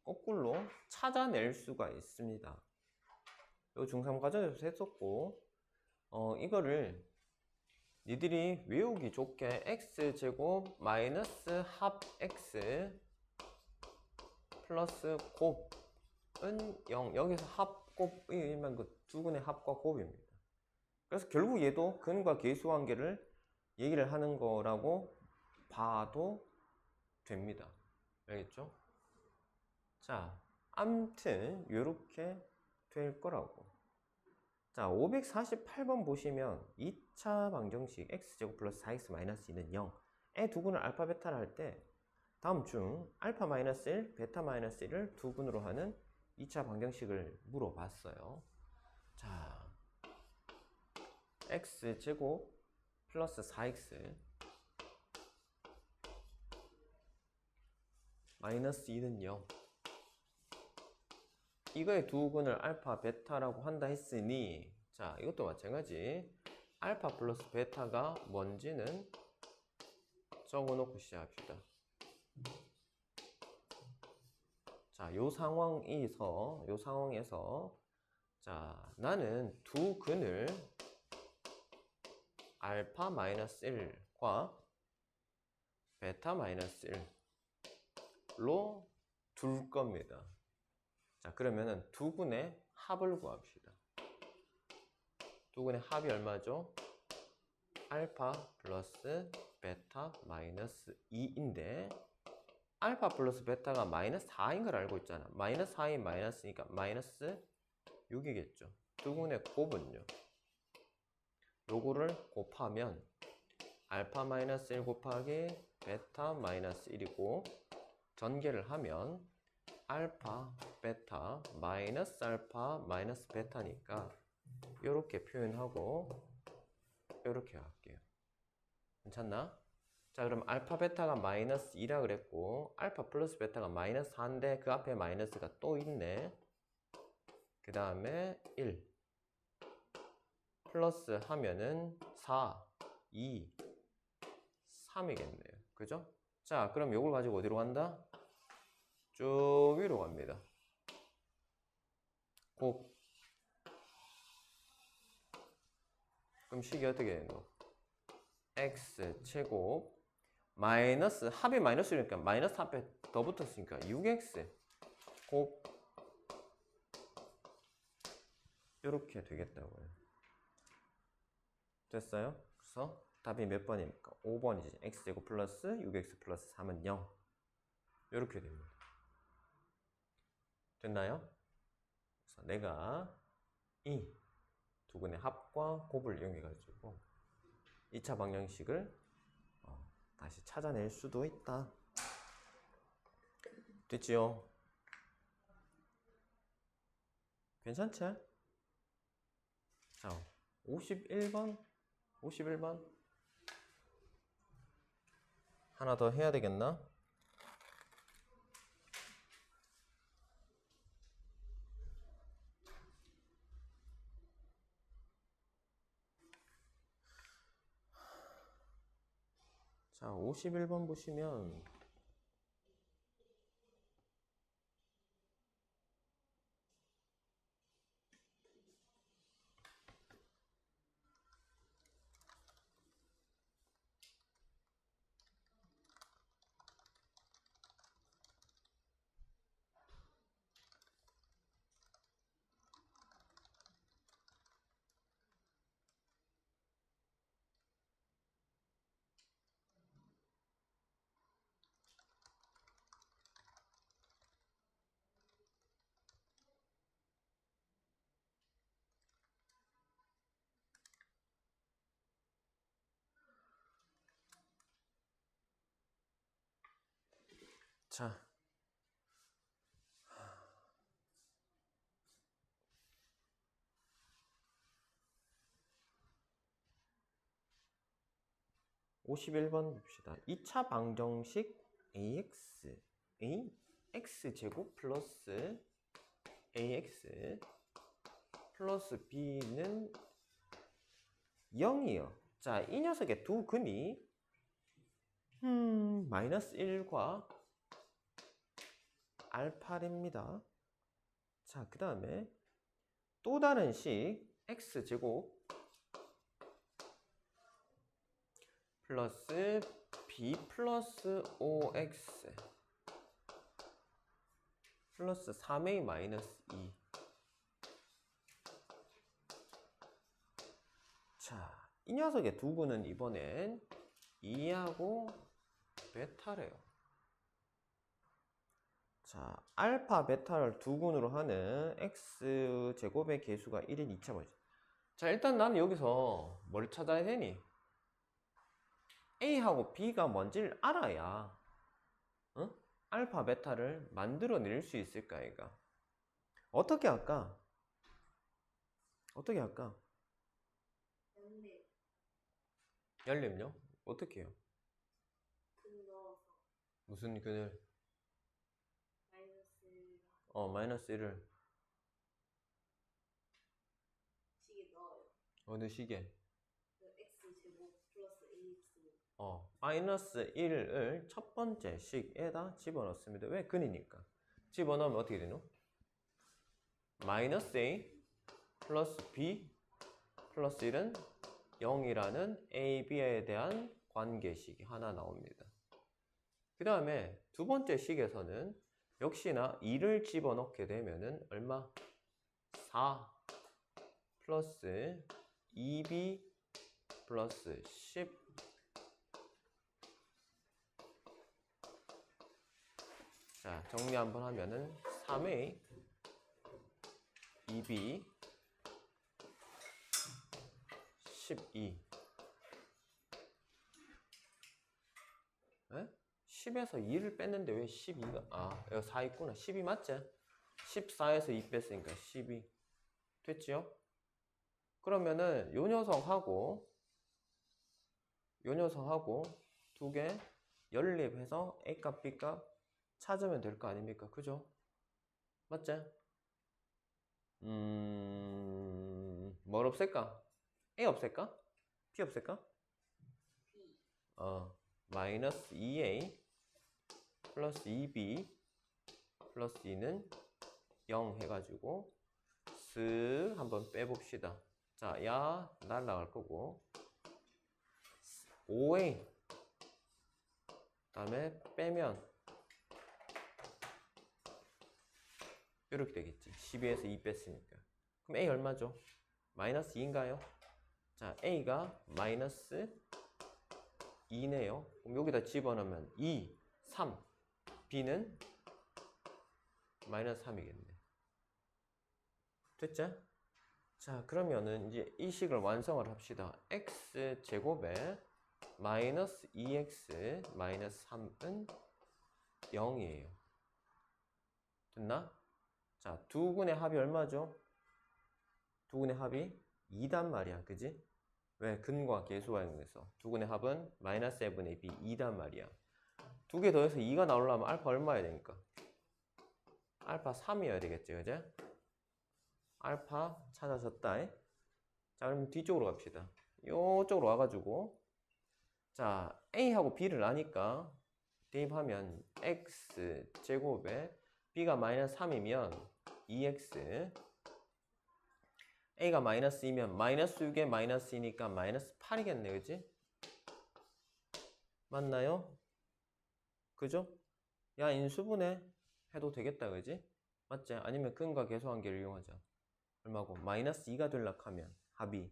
거꾸로 찾아낼 수가 있습니다. 요 중3 과정에서 했었고, 이거를 니들이 외우기 좋게 x제곱 마이너스 합 x 플러스 곱은 0. 여기서 합곱이면 그 두 근의 합과 곱입니다. 그래서 결국 얘도 근과 계수 관계를 얘기를 하는 거라고 봐도 됩니다. 알겠죠? 자, 암튼 요렇게 될 거라고. 자, 548번 보시면 2차 방정식 x제곱 플러스 4x 마이너스 2는 0의 두 근을 알파 베타를 할 때 다음 중 알파 마이너스 1, 베타 마이너스 1을 두 근으로 하는 2차 방정식을 물어봤어요. 자, x제곱 플러스 4x 마이너스 2는 0. 이거의 두 근을 알파, 베타라고 한다 했으니 자, 이것도 마찬가지. 알파 플러스 베타가 뭔지는 적어놓고 시작합시다. 자, 요 상황에서 자, 나는 두 근을 알파 마이너스 1과 베타 마이너스 1로 둘 겁니다. 자, 그러면은 두 근의 합을 구합시다. 두 근의 합이 얼마죠? 알파 플러스 베타 마이너스 2인데 알파 플러스 베타가 마이너스 4인 걸 알고 있잖아. 마이너스 4인 마이너스니까 마이너스 6이겠죠. 두 근의 곱은요. 요거를 곱하면 알파 마이너스 1 곱하기 베타 마이너스 1이고 전개를 하면 알파 베타 마이너스 알파 마이너스 베타니까 이렇게 표현하고 이렇게 할게요. 괜찮나? 자, 그럼 알파 베타가 마이너스 2라 그랬고 알파 플러스 베타가 마이너스 4인데 그 앞에 마이너스가 또 있네. 그 다음에 1 플러스 하면은 4, 2, 3이겠네요. 그죠? 자, 그럼 요걸 가지고 어디로 간다? 쭉 위로 갑니다. 곱. 그럼 식이 어떻게 되는 거? x 제곱 마이너스 합이 마이너스니까 마이너스 앞에 더 붙었으니까 6x 곱 이렇게 되겠다고요. 됐어요? 그래서 답이 몇 번입니까? 5번이지. x제곱 플러스 6x 플러스 3은 0. 이렇게 됩니다. 됐나요? 그래서 내가 이 두근의 합과 곱을 이용해가지고 2차 방정식을 다시 찾아낼 수도 있다. 됐지요? 괜찮지? 자, 51번 하나 더 해야 되겠나? 자, 51번 보시면 자, 51번 봅시다. 2차 방정식 x제곱 플러스 ax 플러스 b는 0이요. 자, 이 녀석의 두 근이 마이너스 1과 알파입니다. 자, 그 다음에 또 다른 식 x제곱 플러스 b 플러스 5x 플러스 3a 마이너스 2. 자, 이 녀석의 두 근은 이번엔 2하고 베타래요. 자, 알파, 베타를 두 근으로 하는 x제곱의 개수가 1인 2차 방정식. 자, 일단 나는 여기서 뭘 찾아야 되니? A하고 B가 뭔지를 알아야 알파, 베타를 만들어낼 수 있을까, 얘가. 어떻게 할까? 연립요? 어떻게 해요? 근 넣어서 무슨 근을? 마이너스 1을 식에 넣어요. 어느 식에? 그 x제곱 플러스 ax 마이너스 1을 첫 번째 식에다 집어넣습니다. 왜? 근이니까. 집어넣으면 어떻게 되노? 마이너스 a 플러스 b 플러스 1은 0이라는 a, b에 대한 관계식이 하나 나옵니다. 그 다음에 두 번째 식에서는 역시나 2를 집어넣게 되면은 얼마? 4 플러스 2b 플러스 10. 자, 정리 한번 하면은 3a 2b 12. 에? 10에서 2를 뺐는데 왜 12가 여기 4 있구나. 12 맞지? 14에서 2 뺐으니까 12 됐지요? 그러면은 요 녀석하고 두 개 연립해서 A값 B값 찾으면 될 거 아닙니까? 그죠? 맞지? 뭘 없앨까? A 없앨까? B 없앨까? b 마이너스 2A 플러스 2B 플러스 2는 0 해가지고 쓱 한번 빼봅시다. 자, 야 날라갈 거고 5A 그 다음에 빼면 이렇게 되겠지. 12에서 2 뺐으니까 그럼 A 얼마죠? 마이너스 2인가요? 자, A가 마이너스 2네요. 그럼 여기다 집어넣으면 2, 3. B는 마이너스 3이겠네. 됐죠? 자, 그러면은 이제 이 식을 완성을 합시다. x제곱에 마이너스 2x 마이너스 3은 0이에요. 됐나? 자, 두 근의 합이 얼마죠? 두 근의 합이 2단 말이야. 그지? 왜? 근과 계수와 이용해서 두 근의 합은 마이너스 1분의 b 2단 말이야. 두 개 더해서 2가 나오려면 알파 얼마여야 되니까? 알파 3이어야 되겠지. 그지? 알파 찾아졌다. 자, 그럼 뒤쪽으로 갑시다. 요쪽으로 와가지고, 자, A하고 B를 아니까 대입하면 X제곱에 B가 마이너스 3이면 2X, A가 마이너스 2면 마이너스 6에 마이너스 2니까 마이너스 8이겠네. 그지? 맞나요? 그죠? 야, 인수분해 해도 되겠다. 그지? 맞지? 아니면 근과 계수관계를 이용하자. 얼마고? 마이너스 2가 되려고 하면 합이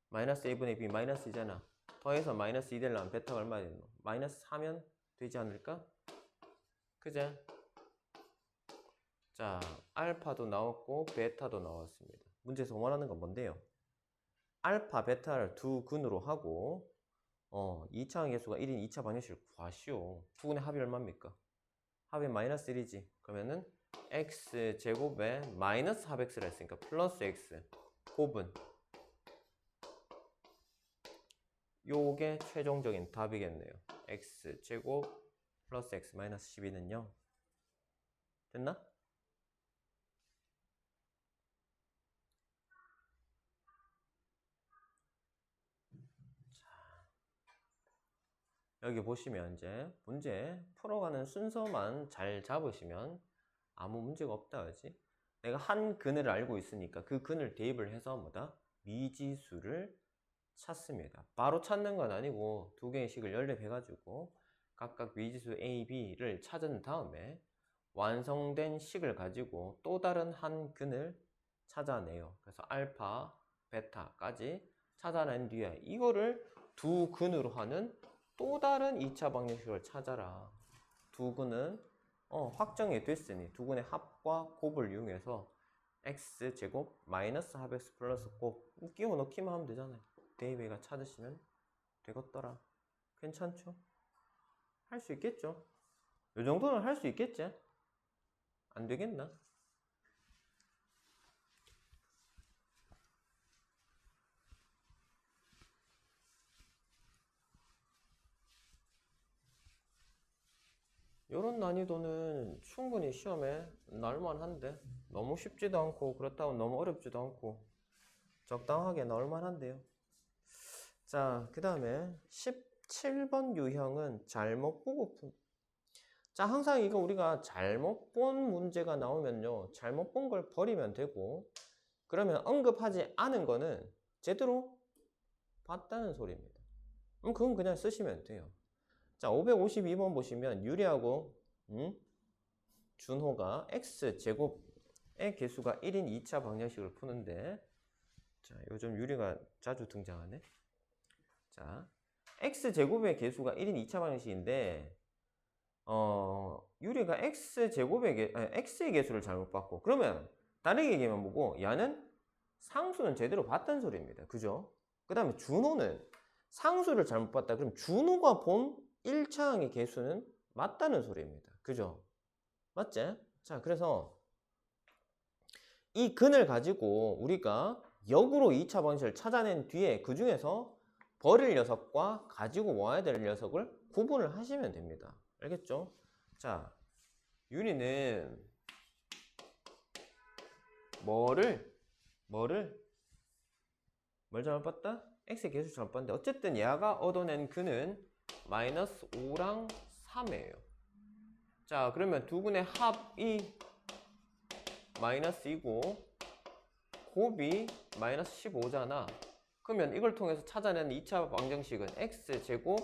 마이너스 1분의 b 마이너스 2잖아. 더해서 마이너스 2 되려면 베타가 얼마 되노? 마이너스 4면 되지 않을까? 그제? 자, 알파도 나왔고 베타도 나왔습니다. 문제에서 원하는 건 뭔데요? 알파, 베타를 두 근으로 하고 2차항 계수가 1인 2차 방정식을 구하시오. 두 근의 합이 얼마입니까? 합이 마이너스 1이지. 그러면은 x제곱에 마이너스 4x를 했으니까 플러스 x 곱은 요게 최종적인 답이겠네요. x제곱 플러스 x 마이너스 12는요. 됐나? 여기 보시면 이제 문제 풀어가는 순서만 잘 잡으시면 아무 문제가 없다. 그지? 내가 한 근을 알고 있으니까 그 근을 대입을 해서 뭐다? 미지수를 찾습니다. 바로 찾는 건 아니고 두 개의 식을 연립해가지고 각각 미지수 A, B를 찾은 다음에 완성된 식을 가지고 또 다른 한 근을 찾아내요. 그래서 알파, 베타까지 찾아낸 뒤에 이거를 두 근으로 하는 또 다른 2차 방정식을 찾아라. 두 근은 확정이 됐으니 두 근의 합과 곱을 이용해서 x제곱 마이너스 합x 플러스 곱 끼워 넣기만 하면 되잖아요. 대입해가 찾으시면 되겠더라. 괜찮죠? 할 수 있겠죠? 요 정도는 할 수 있겠지? 안 되겠나? 요런 난이도는 충분히 시험에 나올만한데 너무 쉽지도 않고 그렇다고 너무 어렵지도 않고 적당하게 나올만한데요. 자, 그 다음에 17번 유형은 잘못 보고 자, 항상 이거 우리가 잘못 본 문제가 나오면요 잘못 본 걸 버리면 되고 그러면 언급하지 않은 거는 제대로 봤다는 소리입니다. 그건 그냥 쓰시면 돼요. 자, 552번 보시면 유리하고 준호가 x제곱의 개수가 1인 2차 방정식을 푸는데 자, 요즘 유리가 자주 등장하네. 자, x제곱의 개수가 1인 2차 방정식인데 유리가 x의 개수를 잘못 봤고 그러면 다르게 얘기하면 뭐고 얘는 상수는 제대로 봤다는 소리입니다. 그죠? 그 다음에 준호는 상수를 잘못 봤다. 그럼 준호가 본 1차항의 개수는 맞다는 소리입니다. 그죠? 맞지? 자, 그래서 이 근을 가지고 우리가 역으로 2차 방정식을 찾아낸 뒤에 그 중에서 버릴 녀석과 가지고 와야 될 녀석을 구분을 하시면 됩니다. 알겠죠? 자, 유리는 뭘 잘못 봤다? x의 개수 잘못 봤는데 어쨌든 얘가 얻어낸 근은 마이너스 5랑 3이에요. 자, 그러면 두 근의 합이 마이너스 2고 곱이 마이너스 15잖아. 그러면 이걸 통해서 찾아낸 2차 방정식은 x제곱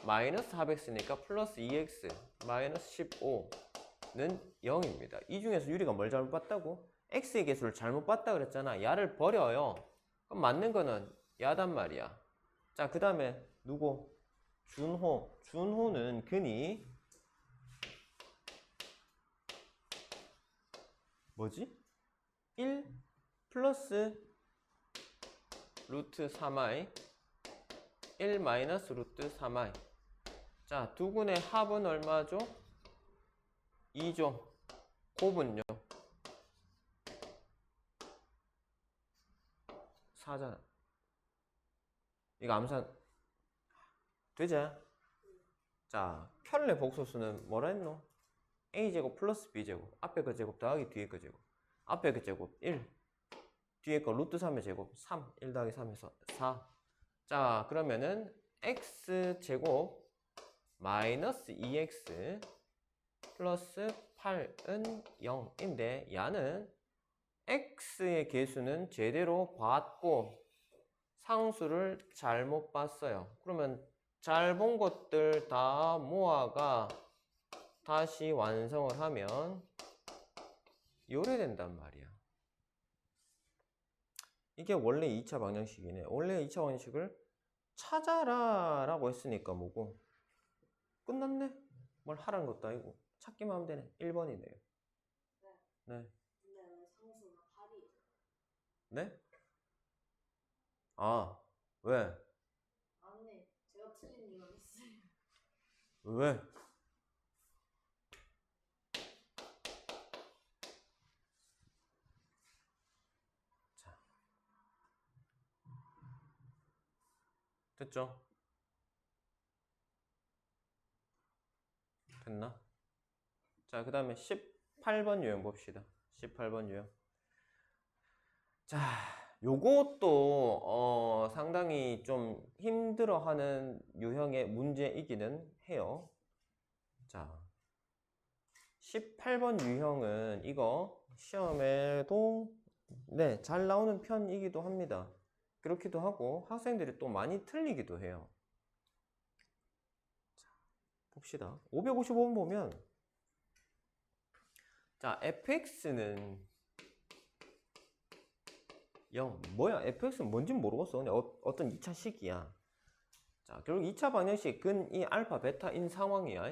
마이너스 4x니까 플러스 2x 마이너스 15는 0입니다. 이 중에서 유리가 뭘 잘못 봤다고? x의 개수를 잘못 봤다 그랬잖아. 야를 버려요. 그럼 맞는 거는 야단 말이야. 자, 그 다음에 누구? 준호. 준호는 근이 뭐지? 1 플러스 루트 3i 1 마이너스 루트 3i. 자, 두 근의 합은 얼마죠? 2죠. 곱은요? 4잖아. 이거 암산 되지? 자, 편의 복소수는 뭐라 했노? a제곱 플러스 b제곱. 앞에 그 제곱 더하기 뒤에 그 제곱. 앞에 그 제곱 1. 뒤에 거 루트 3의 제곱 3. 1 더하기 3에서 4. 자, 그러면은 x제곱 마이너스 2x 플러스 8은 0인데 야는 x의 개수는 제대로 봤고 상수를 잘못 봤어요. 그러면 잘 본 것들 다 모아가 다시 완성을 하면 요래 된단 말이야. 이게 원래 2차 방정식이네. 원래 2차 방정식을 찾아라 라고 했으니까 뭐고 끝났네? 뭘 하라는 것도 아니고 찾기만 하면 되네. 1번이네요. 네. 근데 왜 상수가 8이에요? 네? 아, 왜? 아니, 제가 틀린 이유가 있어요. 왜? 자, 됐죠? 됐나? 자, 그 다음에 18번 유형 봅시다. 18번 유형. 자, 요것도 상당히 좀 힘들어하는 유형의 문제이기는 해요. 자, 18번 유형은 이거 시험에도 네, 잘 나오는 편이기도 합니다. 그렇기도 하고 학생들이 또 많이 틀리기도 해요. 자, 봅시다. 555번 보면 자, fx는 0. 뭐야? fx는 뭔진 모르겠어. 그냥 어떤 2차 식이야. 자, 결국 2차 방정식 근이 알파 베타인 상황이야.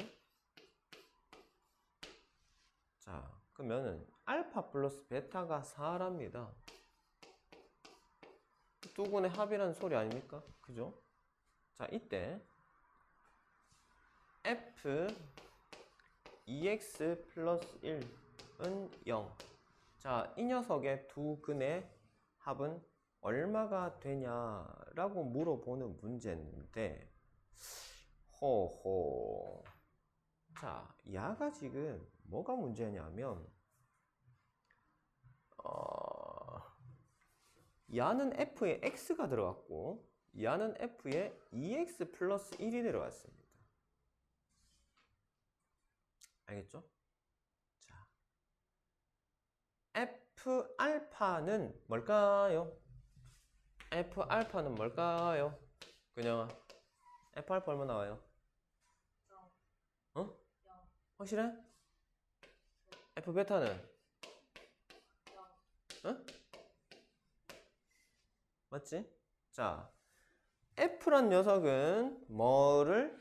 자, 그러면은 알파 플러스 베타가 4랍니다. 두 근의 합이라는 소리 아닙니까? 그죠? 자, 이때 f 2x 플러스 1은 0. 자, 이 녀석의 두 근의 합은 얼마가 되냐라고 물어보는 문제인데 호호. 자, 야가 지금 뭐가 문제냐면 야는 f에 x가 들어갔고 야는 f에 2x 플러스 1이 들어갔습니다. 알겠죠? 자, f 알파는 뭘까요? f 알파는 뭘까요? 그냥 f 알파 얼마 나와요? 0. 어? 0. 확실해? f 베타는? 0. 응? 맞지? 자, F란 녀석은 뭐를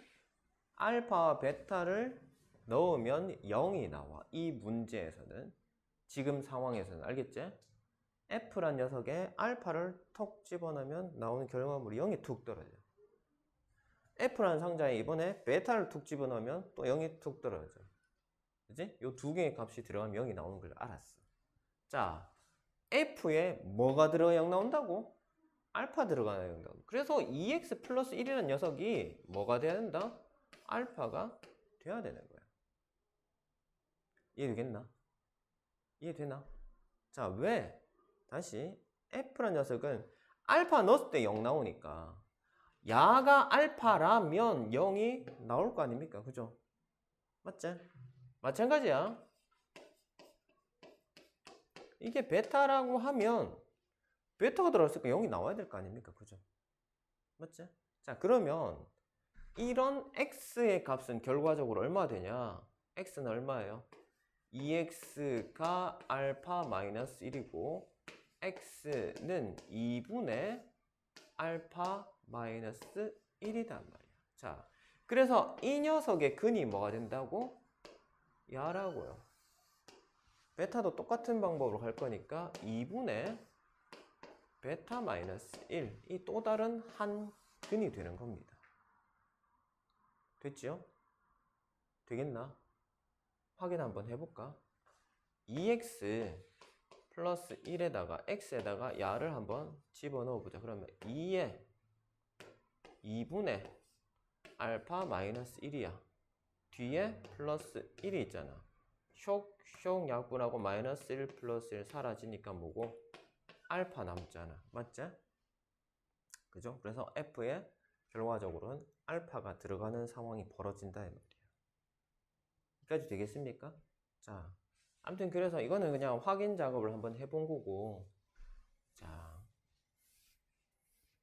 알파와 베타를 넣으면 0이 나와. 이 문제에서는 지금 상황에서는 알겠지? F란 녀석에 알파를 톡 집어넣으면 나오는 결과물이 0이 툭 떨어져. F라는 상자에 이번에 베타를 툭 집어넣으면 또 0이 툭 떨어져. 그치? 요 두 개의 값이 들어가면 0이 나오는 걸 알았어. 자, F에 뭐가 들어가 0 나온다고? 알파 들어가야 된다. 그래서 2x 플러스 1이라는 녀석이 뭐가 돼야 된다? 알파가 돼야 되는 거야. 이해되겠나? 이해되나? 자, 왜? 다시 f라는 녀석은 알파 넣었을 때 0 나오니까 야가 알파라면 0이 나올 거 아닙니까? 그죠? 맞지? 마찬가지야. 이게 베타라고 하면 베타가 들어갔으니까 0이 나와야 될 거 아닙니까? 그죠? 맞지? 자, 그러면 이런 x의 값은 결과적으로 얼마 되냐? x는 얼마예요? 2x가 알파 마이너스 1이고 x는 2분의 알파 마이너스 1이단 말이야. 자, 그래서 이 녀석의 근이 뭐가 된다고? 야라고요. 베타도 똑같은 방법으로 갈 거니까 2분의 베타 마이너스 1, 이 또 다른 한 근이 되는 겁니다. 됐지요? 되겠나? 확인 한번 해볼까? 2x 플러스 1에다가 x에다가 야를 한번 집어넣어 보자. 그러면 2에 2분의 알파 마이너스 1이야. 뒤에 플러스 1이 있잖아. 쇽쇽 약분하고 마이너스 1 플러스 1 사라지니까 뭐고? 알파 남잖아. 맞지? 그죠? 그래서 F에 결과적으로는 알파가 들어가는 상황이 벌어진다 이 말이야. 여기까지 되겠습니까? 자, 아무튼 그래서 이거는 그냥 확인 작업을 한번 해본 거고, 자,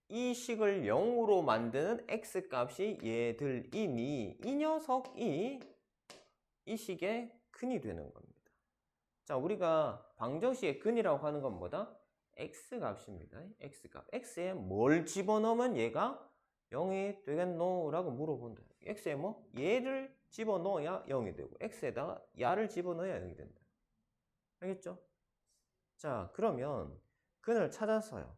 이 식을 0으로 만드는 x 값이 얘들이니 이 녀석이 이 식의 근이 되는 겁니다. 자, 우리가 방정식의 근이라고 하는 건 뭐다? x 값입니다. x 값. x에 뭘 집어넣으면 얘가 0이 되겠노? 라고 물어본다. x에 뭐? 얘를 집어넣어야 0이 되고 x에다가 야를 집어넣어야 0이 된다. 알겠죠? 자, 그러면 근을 찾아서요.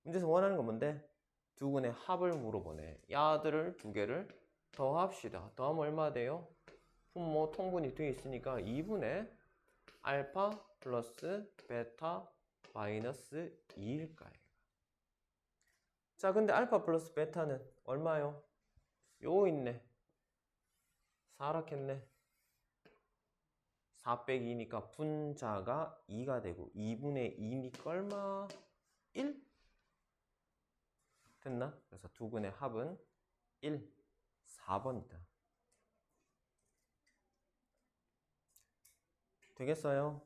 문제에서 원하는 건 뭔데? 두 근의 합을 물어보네. 야들을 두 개를 더합시다. 더하면 얼마 돼요? 분모 통분이 되어 있으니까 2분의 알파 플러스 베타 마이너스 2일까요? 자, 근데 알파 플러스 베타는 얼마요? 요 있네. 4락했네. 4 빼기 2니까 분자가 2가 되고 2분의 2니까 얼마? 1? 됐나? 그래서 두 근의 합은 1, 4번이다. 되겠어요?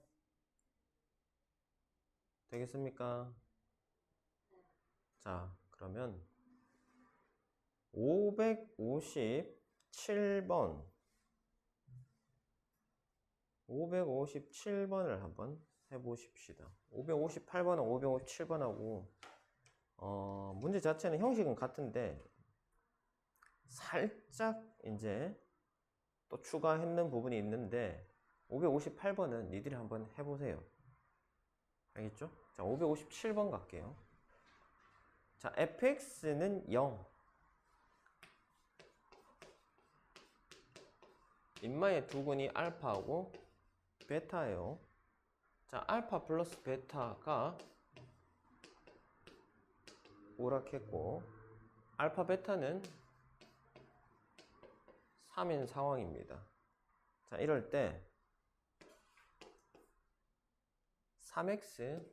되겠습니까? 자, 그러면 557번 557번을 한번 해보십시다. 558번하고 557번하고 문제 자체는 형식은 같은데 살짝 이제 또 추가했는 부분이 있는데 558번은 니들이 한번 해보세요. 알겠죠? 자, 557번 갈게요. 자, fx는 0. 인마의 두 근이 알파하고 베타예요. 자, 알파 플러스 베타가 오락했고 알파 베타는 3인 상황입니다. 자, 이럴 때 3x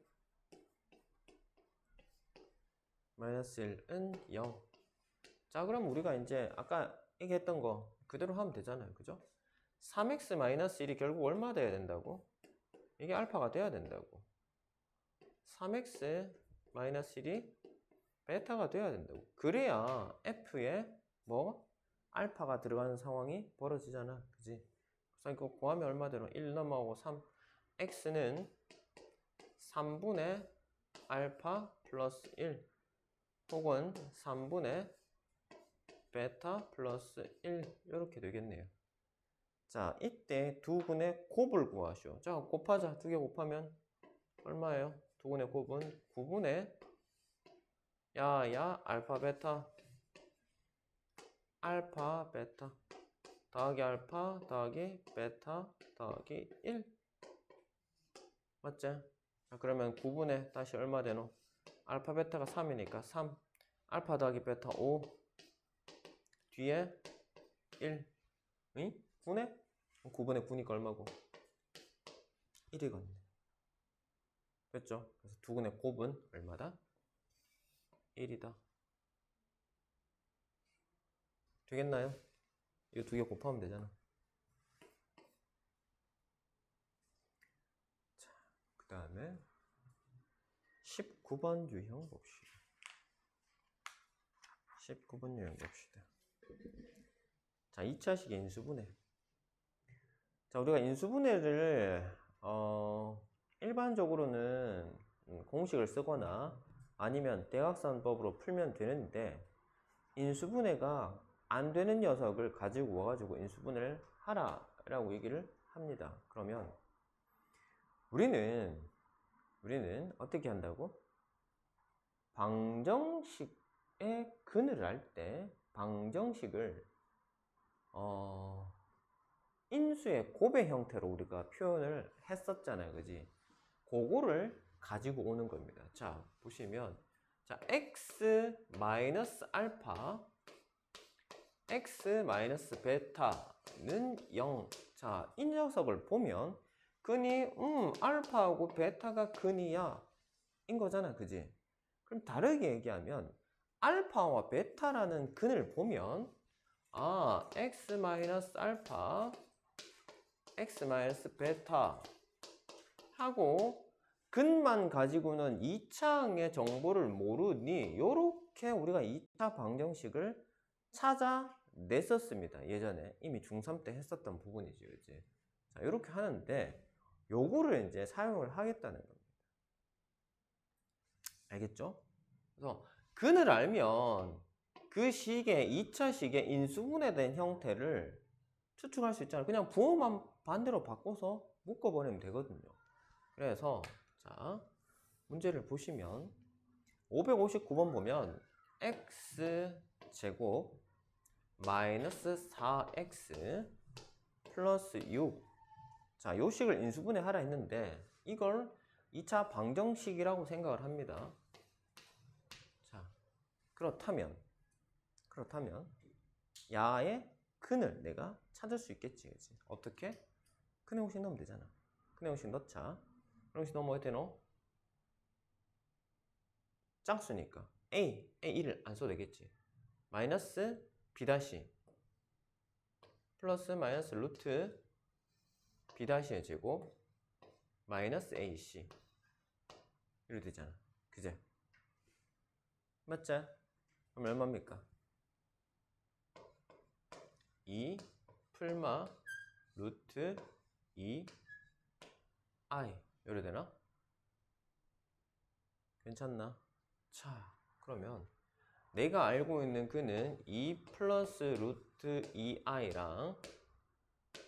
마이너스 1은 0. 자, 그럼 우리가 이제 아까 얘기했던 거 그대로 하면 되잖아요. 그죠? 3x 마이너스 1이 결국 얼마 돼야 된다고? 이게 알파가 돼야 된다고. 3x 마이너스 1이 베타가 돼야 된다고. 그래야 f에 뭐? 알파가 들어가는 상황이 벌어지잖아. 그지? 그래서 이거 구하면 얼마 되노? 1 넘어가고 3. x는 3분의 알파 플러스 1 혹은 3분의 베타 플러스 1 이렇게 되겠네요. 자, 이때 두 근의 곱을 구하시오. 자, 곱하자. 두 개 곱하면 얼마예요? 두 근의 곱은 9분의 야야 알파 베타 알파 베타 더하기 알파 더하기 베타 더하기 1 맞지? 자, 그러면 9분의 다시 얼마 되노? 알파 베타가 3이니까 3 알파 더하기 베타 5 뒤에 1 응? 9네? 9분의 9니까 얼마고? 1이거든요. 됐죠? 그래서 두 근의 곱은 얼마다? 1이다. 되겠나요? 이거 두 개 곱하면 되잖아. 자, 그 다음에 19번 유형 봅시다. 19번 유형 봅시다. 자, 2차식 인수분해. 자, 우리가 인수분해를 일반적으로는 공식을 쓰거나 아니면 대각선법으로 풀면 되는데 인수분해가 안 되는 녀석을 가지고 와가지고 인수분해를 하라라고 얘기를 합니다. 그러면 우리는 어떻게 한다고? 방정식의 근을 할 때 방정식을 인수의 곱의 형태로 우리가 표현을 했었잖아요. 그지? 그거를 가지고 오는 겁니다. 자, 보시면 자, x 마이너스 알파 x 마이너스 베타는 0. 자, 이 녀석을 보면 근이 알파하고 베타가 근이야 인 거잖아. 그지? 그럼 다르게 얘기하면 알파와 베타라는 근을 보면 x 마이너스 알파 x 마이너스 베타 하고 근만 가지고는 2차항의 정보를 모르니 요렇게 우리가 2차 방정식을 찾아냈었습니다. 예전에 이미 중3 때 했었던 부분이죠. 그치? 자, 요렇게 하는데 요거를 이제 사용을 하겠다는 겁니다. 알겠죠? 그래서 근을 알면 그 식의 2차 식의 인수분해된 형태를 추측할 수 있잖아요. 그냥 부호만 반대로 바꿔서 묶어버리면 되거든요. 그래서 자, 문제를 보시면 559번 보면 x제곱 마이너스 4x 플러스 6. 자, 요 식을 인수분해 하라 했는데 이걸 2차 방정식이라고 생각을 합니다. 자, 그렇다면 야의 근을 내가 찾을 수 있겠지. 그치? 어떻게? 근의 공식 넣으면 되잖아. 근의 공식 넣자. 근의 공식 넣으면 어떻게 넣어? 짝수니까 A1을 안 써도 되겠지. 마이너스 B 다시 플러스 마이너스 루트 B 다시의 제곱 마이너스 AC 이렇게 되잖아. 그제? 맞자? 그럼 얼마입니까? 2 풀마 루트 2 I 이래 되나? 괜찮나? 자, 그러면 내가 알고 있는 그는 2 플러스 루트 2i랑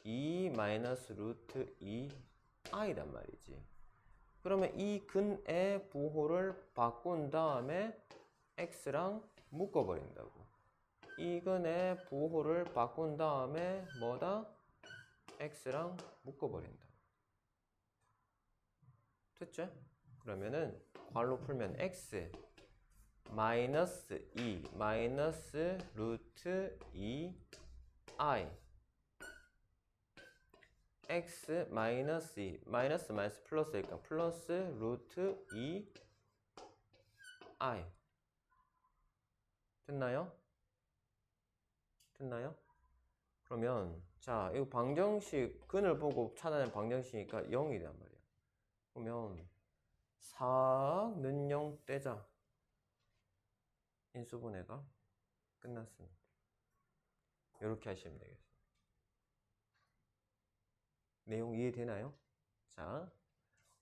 2 마이너스 루트 2i단 말이지. 그러면 이 근의 부호를 바꾼 다음에 x랑 묶어버린다고. 이 근의 부호를 바꾼 다음에 뭐다? x랑 묶어버린다. 됐죠? 그러면은 괄호 풀면 x 마이너스 2 마이너스 루트 2i x 마이너스 2 마이너스 마이너스 플러스니까 플러스 루트 2i 됐나요? 그러면 자, 이거 방정식 근을 보고 찾아낸 방정식이니까 0이란 말이야. 그러면 4는 0 떼자. 인수분해가 끝났습니다. 이렇게 하시면 되겠습니다. 내용 이해되나요? 자,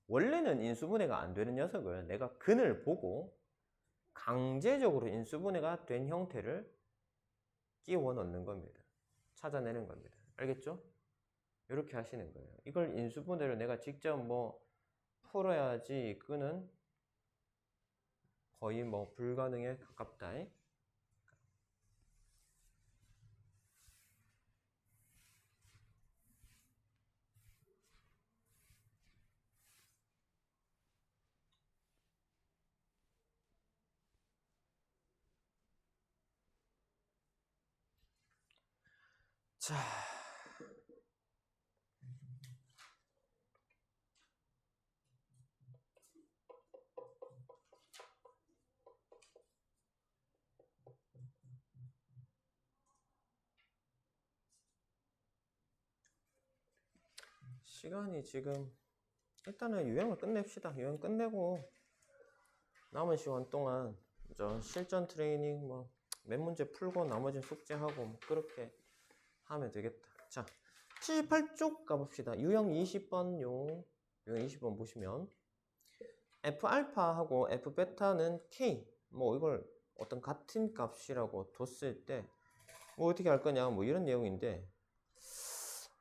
원래는 인수분해가 안 되는 녀석을 내가 근을 보고 강제적으로 인수분해가 된 형태를 끼워 넣는 겁니다. 찾아내는 겁니다. 알겠죠? 이렇게 하시는 거예요. 이걸 인수분해를 내가 직접 뭐 풀어야지 끈은 거의 뭐 불가능에 가깝다. 자, 시간이 지금 일단은 유형을 끝냅시다. 유형 끝내고 남은 시간 동안 저 실전 트레이닝 뭐 몇 문제 풀고 나머지 숙제하고 뭐 그렇게 하면 되겠다. 자, 78쪽 가봅시다. 유형 20번요. 유형 20번 보시면 F알파하고 F베타는 K 뭐 이걸 어떤 같은 값이라고 뒀을 때 뭐 어떻게 할 거냐 뭐 이런 내용인데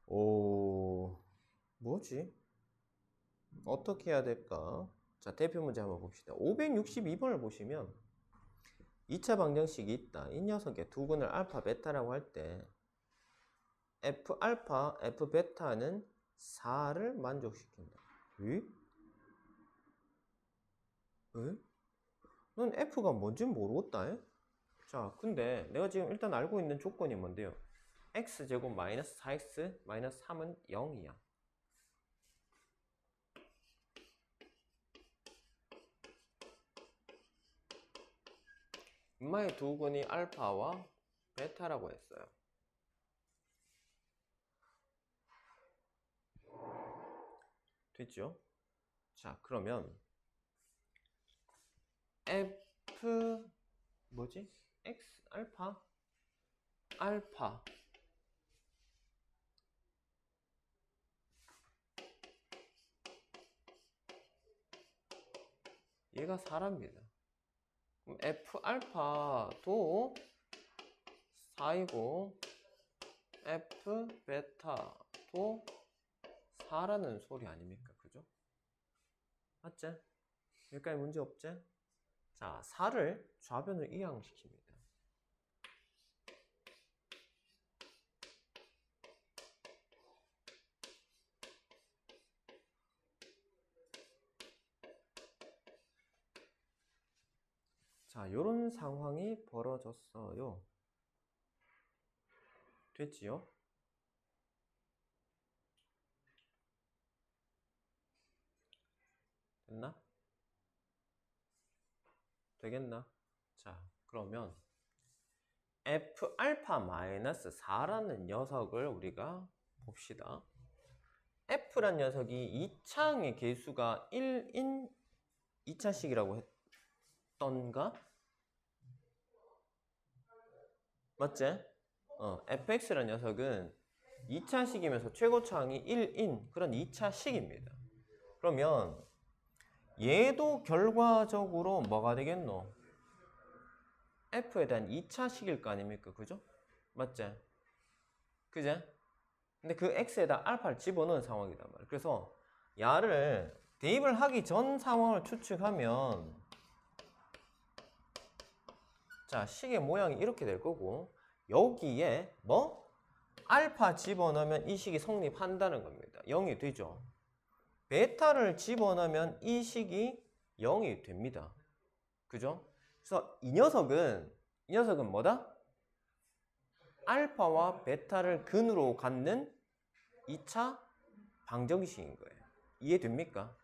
오 뭐지? 어떻게 해야 될까? 자, 대표 문제 한번 봅시다. 562번을 보시면 2차 방정식이 있다. 이 녀석의 두 근을 알파, 베타라고 할 때 F 알파, F 베타는 4를 만족시킨다. 에? 에? 넌 F가 뭔지 모르겠다. 에? 자, 근데 내가 지금 일단 알고 있는 조건이 뭔데요? X제곱 마이너스 4X 마이너스 3은 0이야. 인마의 두 근이 알파와 베타라고 했어요. 됐죠? 자, 그러면 F 뭐지? X 알파 알파 얘가 4랍니다. 그럼 F 알파도 4이고 F 베타도 4라는 소리 아닙니까? 그죠? 맞지? 여기까지 문제 없지? 자, 4를 좌변으로 이항시킵니다. 자, 요런 상황이 벌어졌어요. 됐지요? 됐나? 되겠나? 자, 그러면 F 알파 마이너스 4라는 녀석을 우리가 봅시다. F란 녀석이 2차항의 개수가 1인 2차식이라고 했던가? 맞지? fx란 녀석은 2차식이면서 최고차항이 1인 그런 2차식입니다. 그러면 얘도 결과적으로 뭐가 되겠노? f에 대한 2차식일 거 아닙니까? 그죠? 맞지? 그제? 근데 그 x에다 알파를 집어넣은 상황이단 말이야. 그래서 야를 대입을 하기 전 상황을 추측하면 자, 식의 모양이 이렇게 될 거고 여기에 뭐? 알파 집어넣으면 이 식이 성립한다는 겁니다. 0이 되죠. 베타를 집어넣으면 이 식이 0이 됩니다. 그죠? 그래서 이 녀석은 뭐다? 알파와 베타를 근으로 갖는 2차 방정식인 거예요. 이해됩니까?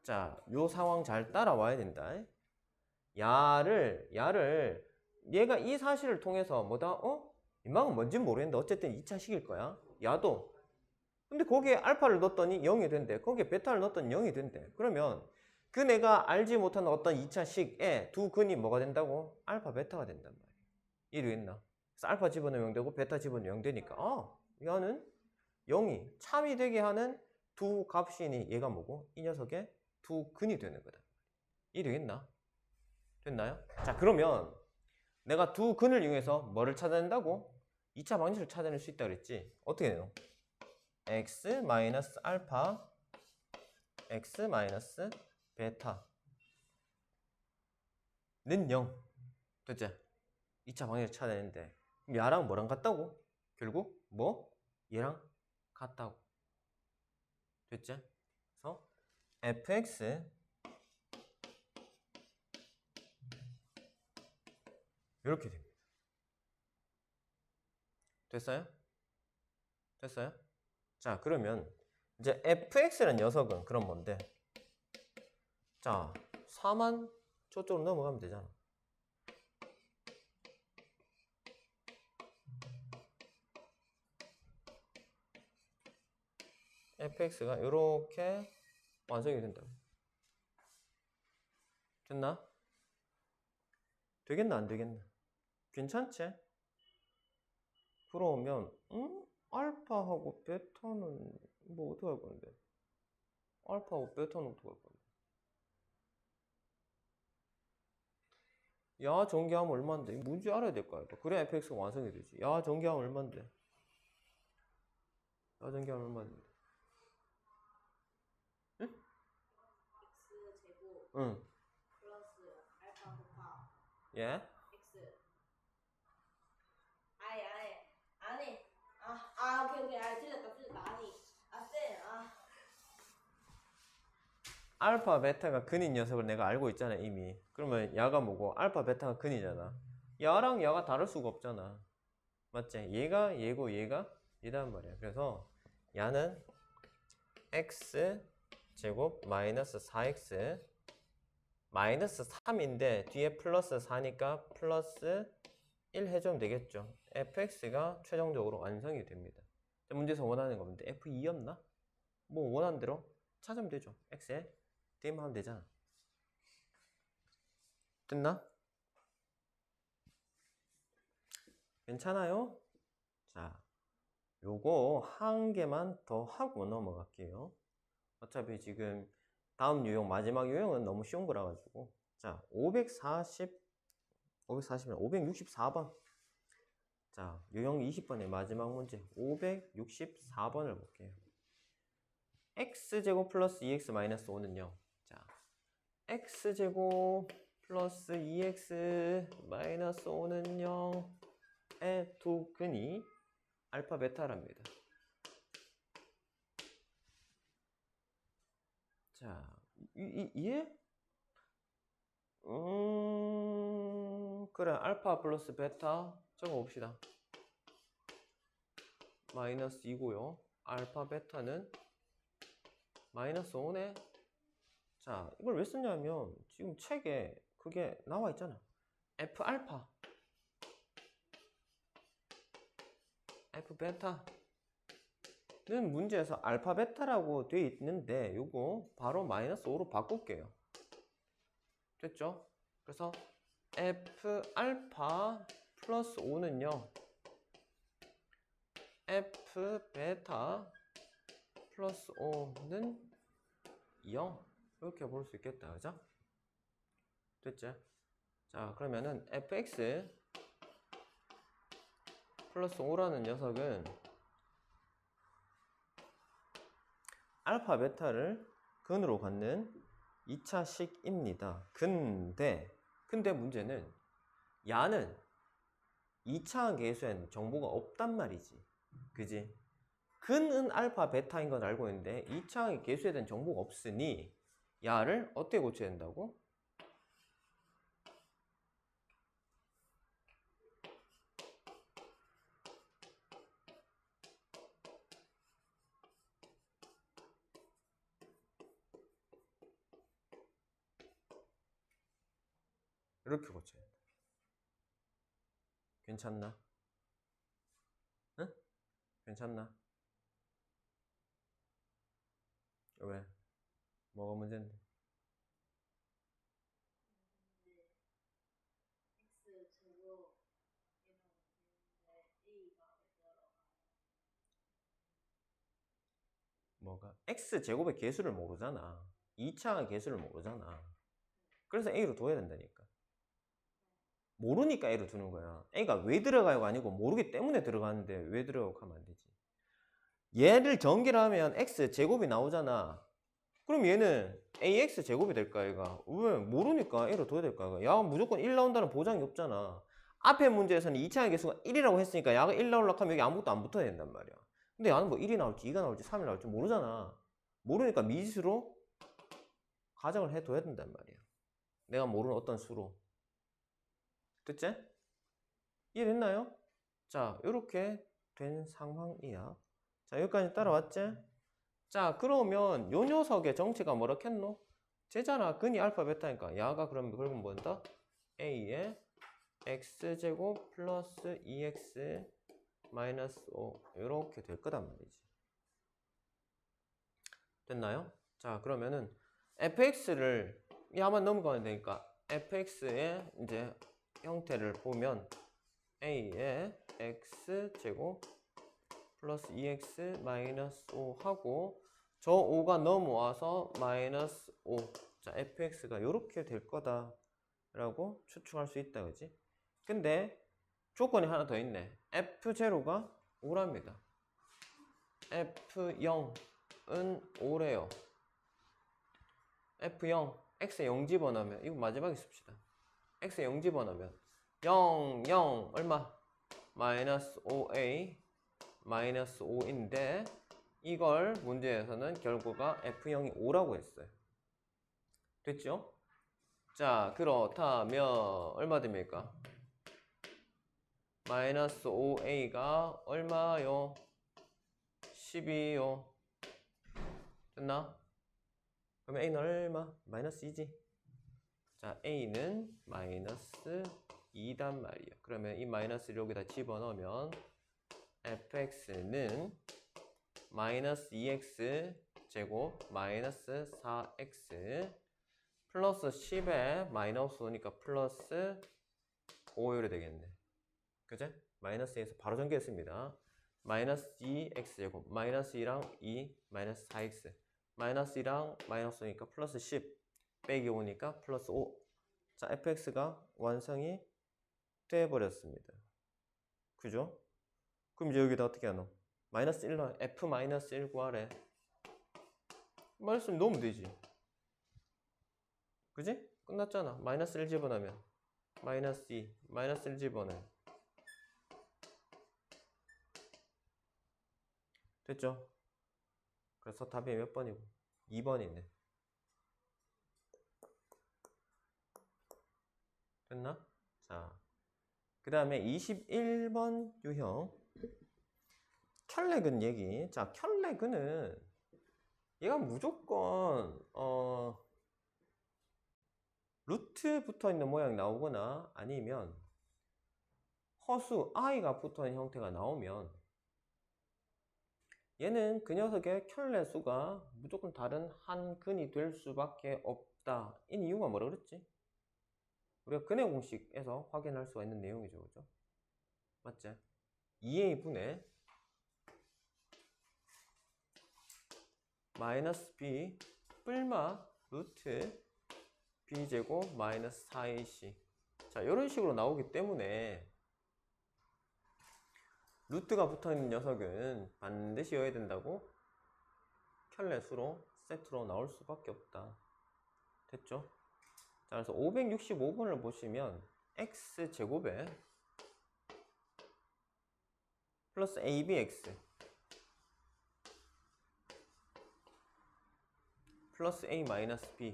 자, 요 상황 잘 따라와야 된다. 얘가 이 사실을 통해서 뭐다? 인망은 뭔진 모르겠는데 어쨌든 2차식일 거야. 야도. 근데 거기에 알파를 넣었더니 0이 된대. 거기에 베타를 넣었더니 0이 된대. 그러면 그 내가 알지 못한 어떤 2차식에 두 근이 뭐가 된다고? 알파, 베타가 된단 말이야. 이해되겠나? 그래서 알파 집어넣으면 0 되고 베타 집어넣으면 0 되니까 얘는 0이 참이 되게 하는 두 값이니 얘가 뭐고? 이 녀석의 두 근이 되는 거다. 이해되겠나? 됐나요? 자, 그러면 내가 두 근을 이용해서 뭐를 찾아낸다고? 2차 방정식을 찾아낼 수 있다 그랬지? 어떻게 돼요? x 마이너스 알파 x 마이너스 베타는 0 됐지? 2차 방정식 찾아내는데 그럼 얘랑 뭐랑 같다고? 결국 뭐? 얘랑 같다고 됐지? 그래서 fx 이렇게 됩니다. 됐어요? 됐어요? 자, 그러면 이제 fx라는 녀석은 그럼 뭔데? 자, 4만 저쪽으로 넘어가면 되잖아. fx가 이렇게 완성이 된다고. 됐나? 되겠나 안 되겠나? 괜찮지? 그러면 알파하고 베타는 뭐 어떻게 할 건데? 알파하고 베타는 어떻게 할 건데? 야 전개하면 얼만데? 뭔지 알아야 될 거 아이가. 그래야 fx가 완성이 되지. 야 전개하면 얼만데? 야 전개하면 얼만데? 응? x 제곱 응. 플러스 알파 곱하 예? x. 아니. 오케이. 틀렸다. 아니. 쌤. 알파 베타가 근인 녀석을 내가 알고 있잖아 이미. 그러면 야가 뭐고? 알파 베타가 근이잖아. 야랑 야가 다를 수가 없잖아. 맞지? 얘가 얘고 얘가 얘단 말이야. 그래서 야는 x 제곱 마이너스 4x 마이너스 3인데 뒤에 플러스 4니까 플러스 1 해주면 되겠죠. fx가 최종적으로 완성이 됩니다. 문제에서 원하는 건데 f2였나? 뭐 원하는 대로 찾으면 되죠. x에 대입하면 되잖아. 됐나? 괜찮아요? 자, 요거 한 개만 더 하고 넘어갈게요. 어차피 지금 다음 유형, 마지막 유형은 너무 쉬운 거라 가지고. 자, 564번. 자, 유형 20번의 마지막 문제 564번을 볼게요. x제곱 플러스 2x 마이너스 5는요. 자, x제곱 플러스 2x 마이너스 5는 0의 두 근이 알파 베타랍니다. 자, 이해? 그래. 알파 플러스 베타 적어봅시다. 마이너스 2고요. 알파 베타는 마이너스 5네. 자, 이걸 왜 쓰냐면 지금 책에 그게 나와 있잖아. F 알파, F 베타는 문제에서 알파 베타라고 되어 있는데 요거 바로 마이너스 5로 바꿀게요. 됐죠? 그래서 F 알파 플러스 5는요. F 베타 플러스 5는 0 이렇게 볼 수 있겠다. 그죠? 됐죠? 자, 그러면은 fx 플러스 5라는 녀석은 알파 베타를 근으로 갖는 2차식입니다. 근데 문제는 야는 2차 계수에는 정보가 없단 말이지. 그지? 근은 알파 베타인 건 알고 있는데 2차 계수에 대한 정보가 없으니 야를 어떻게 고쳐야 된다고? 이렇게 고쳐야 돼. 괜찮나? 응? 괜찮나? 왜? 뭐가 문제인데? x 제곱 이러면 되는데 a가 왜 들어가? 뭐가? x제곱의 개수를 모르잖아. 2차 개수를 모르잖아. 그래서 a로 둬야 된다니까. 모르니까 a로 두는 거야. a가 왜 들어가요가 아니고 모르기 때문에 들어가는데 왜 들어가고 하면 안 되지. 얘를 전개를 하면 x제곱이 나오잖아. 그럼 얘는 ax제곱이 될까 얘가? 왜? 모르니까 a로 둬야 될까 얘가? 야가 무조건 1 나온다는 보장이 없잖아. 앞에 문제에서는 2차의 개수가 1이라고 했으니까 야가 1 나오려고 하면 여기 아무것도 안 붙어야 된단 말이야. 근데 야는 뭐 1이 나올지 2가 나올지 3이 나올지 모르잖아. 모르니까 미지수로 가정을 해둬야 된단 말이야. 내가 모르는 어떤 수로. 됐지? 이해됐나요? 자, 이렇게 된 상황이야. 자, 여기까지 따라왔지? 자, 그러면 요 녀석의 정체가 뭐라겠노? 쟤잖아. 근이 알파 베타니까 야가 그러면 뭐다? a의 x제곱 플러스 2x 마이너스 5 이렇게 될 거단 말이지. 됐나요? 자, 그러면은 fx를 야만 넘어가면 되니까 fx의 이제 형태를 보면 a의 x제곱 플러스 2x 마이너스 5 하고 저 5가 넘어와서 마이너스 5. 자, fx가 이렇게 될 거다라고 추측할 수 있다, 그지? 근데 조건이 하나 더 있네. f0가 5랍니다. f0은 5래요. f0, x에 0 집어넣으면 이거 마지막에 씁시다. x에 0 집어넣으면 0, 0 얼마? 마이너스 5a 마이너스 5인데 이걸 문제에서는 결과가 f0이 5라고 했어요. 됐죠? 자, 그렇다면 얼마 됩니까? 마이너스 5a가 얼마요? 12요. 됐나? 그러면 a는 얼마? 마이너스 2지. 자, a는 마이너스 2단 말이에요. 그러면 이 마이너스를 여기다 집어넣으면 fx는 마이너스 2x 제곱 마이너스 4x 플러스 10에 마이너스 5니까 플러스 5 이래 되겠네. 그제? 마이너스 2에서 바로 전개했습니다. 마이너스 2x 제곱 마이너스 2랑 2 마이너스 4x 마이너스 2랑 마이너스 5니까 플러스 10 빼기 5니까 플러스 5. 자, fx가 완성이 돼버렸습니다. 그죠? 그럼 이제 여기다 어떻게 하노? 마이너스 1 넣어. f 마이너스 1 구하래. 말씀 넣으면 되지. 그지? 끝났잖아. 마이너스 1 집어넣으면 마이너스 2 마이너스 1 집어넣으면 됐죠? 그래서 답이 몇 번이고? 2번이네. 됐나? 자, 그 다음에 21번 유형 켤레근 얘기. 자, 켤레근은 얘가 무조건 루트 붙어 있는 모양이 나오거나 아니면 허수 i가 붙어 있는 형태가 나오면 얘는 그 녀석의 켤레 수가 무조건 다른 한 근이 될 수밖에 없다. 이 이유가 뭐라 그랬지? 우리가 근의 공식에서 확인할 수가 있는 내용이죠, 그죠? 맞지? 2a 분의 마이너스 b 뿔마 루트 b제곱 마이너스 4ac. 자, 이런 식으로 나오기 때문에 루트가 붙어있는 녀석은 반드시 여야 된다고 켤레 수로 세트로 나올 수밖에 없다. 됐죠? 자, 그래서 565번을 보시면 x제곱에 플러스 abx 플러스 a 마이너스 b.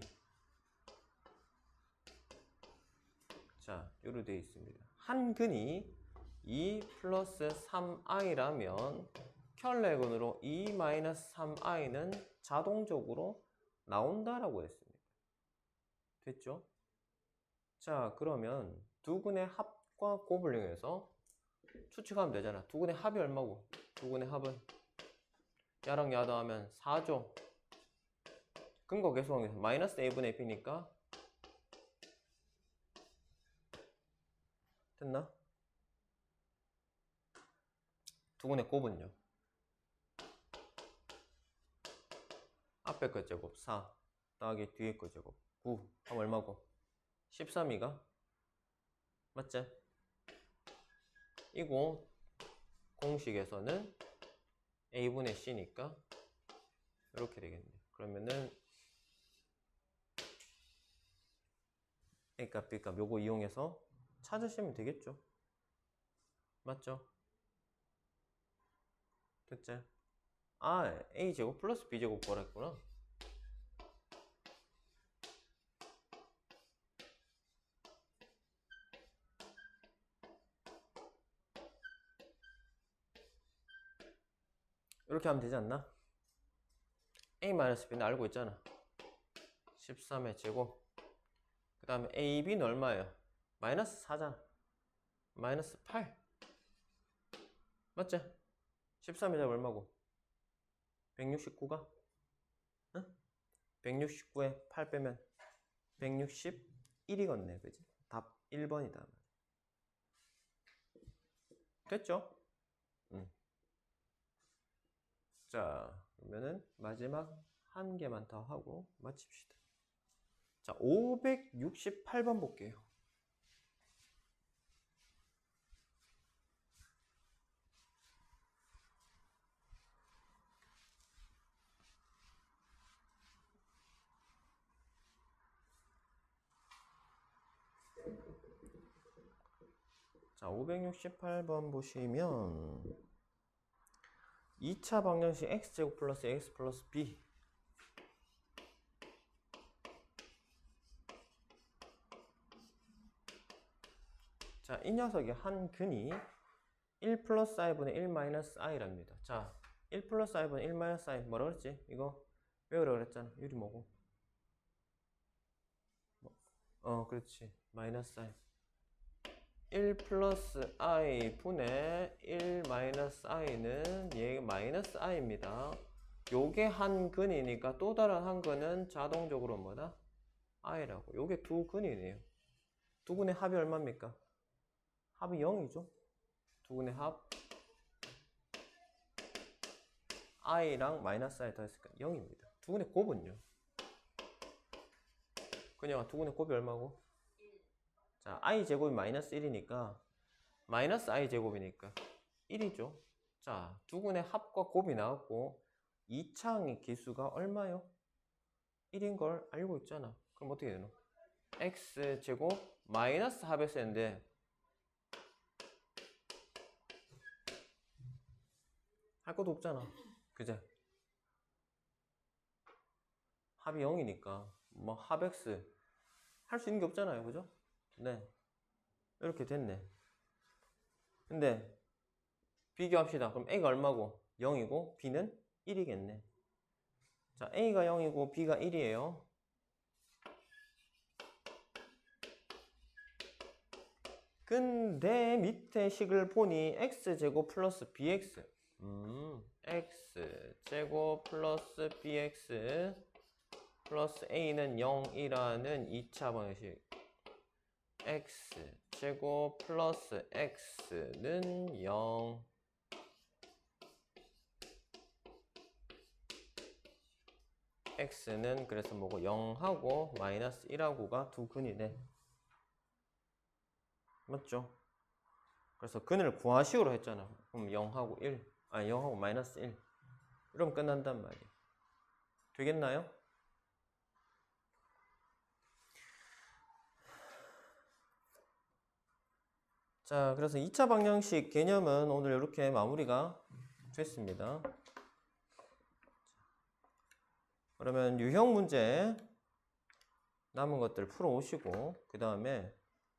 자, 요로 되어 있습니다. 한 근이 2 플러스 3i라면 켤레근으로 2 마이너스 3i는 자동적으로 나온다라고 했습니다. 됐죠? 자, 그러면 두 근의 합과 곱을 이용해서 추측하면 되잖아. 두 근의 합이 얼마고? 두 근의 합은 야랑 야 더하면 4죠. 근거 계수항에서 마이너스 a분의 b니까 됐나? 두 근의 곱은요. 앞에 거 제곱 4 더하기 뒤에 거 제곱 9 하면 얼마고? 13이가? 맞지? 이거 공식에서는 a분의 c니까 이렇게 되겠네. 그러면은 a값 b값 요거 이용해서 찾으시면 되겠죠. 맞죠? 됐지? 아, a제곱 플러스 b제곱 뭐라 했구나. 이렇게 하면 되지 않나? a-b는 알고 있잖아. 13의 제곱. 그 다음에 ab는 얼마예요? 마이너스 4잖아. 마이너스 8. 맞지? 13의 제곱 얼마고? 169가? 응? 169에 8 빼면 161이겠네. 그지? 답 1번이다. 됐죠? 응. 자, 그러면은 마지막 한 개만 더 하고 마칩시다. 자, 568번 볼게요. 자, 568번 보시면 2차 방정식 x제곱 플러스 x 플러스 b. 자, 이 녀석의 한 근이 1 플러스 i분의 1 마이너스 i랍니다. 자, 1 플러스 i분의 1 마이너스 i 뭐라 그랬지? 이거 외우라 그랬잖아. 유리 뭐고? 그렇지. 마이너스 i. 1 플러스 i 분의 1 마이너스 i는 얘 마이너스 i입니다. 요게 한 근이니까 또 다른 한 근은 자동적으로 뭐다? i라고. 요게 두 근이네요. 두 근의 합이 얼마입니까? 합이 0이죠. 두 근의 합 i랑 마이너스 i 더했으니까 0입니다. 두 근의 곱은요? 그냥 두 근의 곱이 얼마고? 자, i 제곱이 마이너스 1이니까 마이너스 i 제곱이니까 1이죠. 자, 두 근의 합과 곱이 나왔고 2차항의 기수가 얼마요? 1인 걸 알고 있잖아. 그럼 어떻게 되노? x 제곱 마이너스 합의 세인데 할 것도 없잖아. 그제? 합이 0이니까 뭐 합 x 할 수 있는 게 없잖아요. 그죠? 네. 이렇게 됐네. 근데 비교합시다. 그럼 a가 얼마고? 0이고 b는 1이겠네. 자, a가 0이고 b가 1이에요. 근데 밑에 식을 보니 x제곱 플러스 bx x제곱 플러스 bx 플러스 a는 0이라는 2차 방식 x제곱 플러스 x는 0 x는 그래서 뭐고 0하고 마이너스 1하고가 두 근이네. 맞죠? 그래서 근을 구하식으로 했잖아. 그럼 0하고 1 아니 0하고 마이너스 1 이러면 끝난단 말이야. 되겠나요? 자, 그래서 2차 방정식 개념은 오늘 이렇게 마무리가 됐습니다. 그러면 유형 문제 남은 것들 풀어 오시고 그 다음에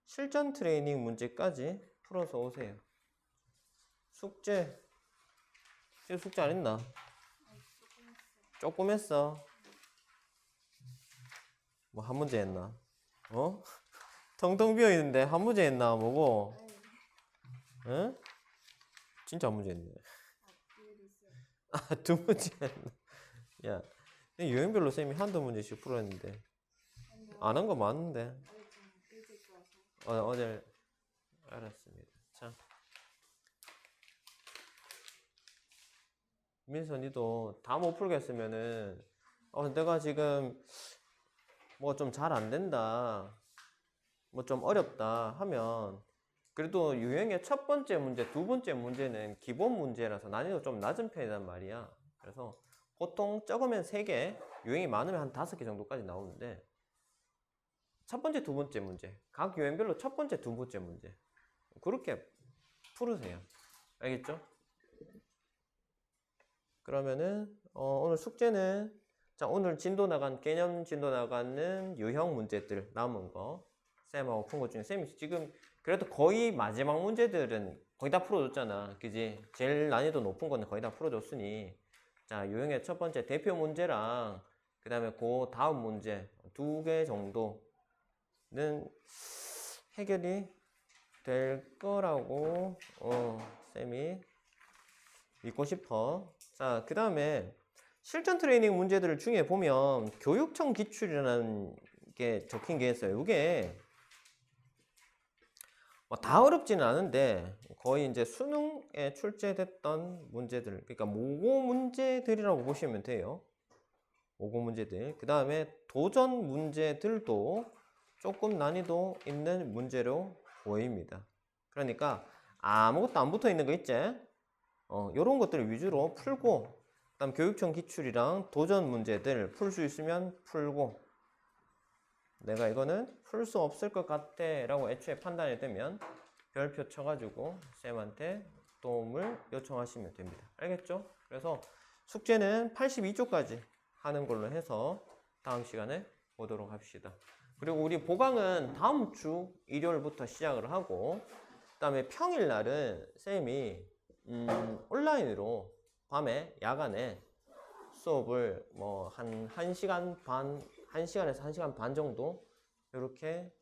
실전 트레이닝 문제까지 풀어서 오세요. 숙제 안 했나? 조금 했어. 뭐 한 문제 했나? 텅텅 비어 있는데 한 문제 했나 뭐고? 응? 진짜 한 문제 했네. 아, 두 문제 했나? 야, 유형별로 쌤이 한두 문제씩 풀었는데 안 한 거 맞는데. 어제 알았습니다. 자, 민서 니도 다 못 풀겠으면은 내가 지금 뭐 좀 잘 안 된다, 뭐 좀 어렵다 하면 그래도 유형의 첫 번째 문제, 두 번째 문제는 기본 문제라서 난이도 좀 낮은 편이란 말이야. 그래서 보통 적으면 3개, 유형이 많으면 한 5개 정도까지 나오는데 첫 번째, 두 번째 문제, 각 유형별로 첫 번째, 두 번째 문제 그렇게 풀으세요. 알겠죠? 그러면은 오늘 숙제는 자, 오늘 개념 진도 나가는 유형 문제들 남은 거 쌤하고 푼 것 중에 쌤이 지금 그래도 거의 마지막 문제들은 거의 다 풀어줬잖아. 그지? 제일 난이도 높은 거는 거의 다 풀어줬으니 자, 유형의 첫 번째 대표 문제랑 그 다음에 그 다음 문제 2개 정도는 해결이 될 거라고 쌤이 믿고 싶어. 자, 그 다음에 실전 트레이닝 문제들 중에 보면 교육청 기출이라는 게 적힌 게 있어요. 이게 다 어렵지는 않은데 거의 이제 수능에 출제됐던 문제들, 그러니까 모고 문제들이라고 보시면 돼요. 모고 문제들. 그 다음에 도전 문제들도 조금 난이도 있는 문제로 보입니다. 그러니까 아무것도 안 붙어 있는 거 있지? 요런 것들을 위주로 풀고, 그다음 교육청 기출이랑 도전 문제들 풀 수 있으면 풀고, 내가 이거는 풀 수 없을 것 같아 라고 애초에 판단이 되면 별표 쳐가지고 쌤한테 도움을 요청하시면 됩니다. 알겠죠? 그래서 숙제는 82쪽까지 하는 걸로 해서 다음 시간에 보도록 합시다. 그리고 우리 보강은 다음 주 일요일부터 시작을 하고, 그 다음에 평일날은 쌤이 온라인으로 밤에 야간에 수업을 뭐 한 1시간 반, 1시간에서 1시간 반 정도 이렇게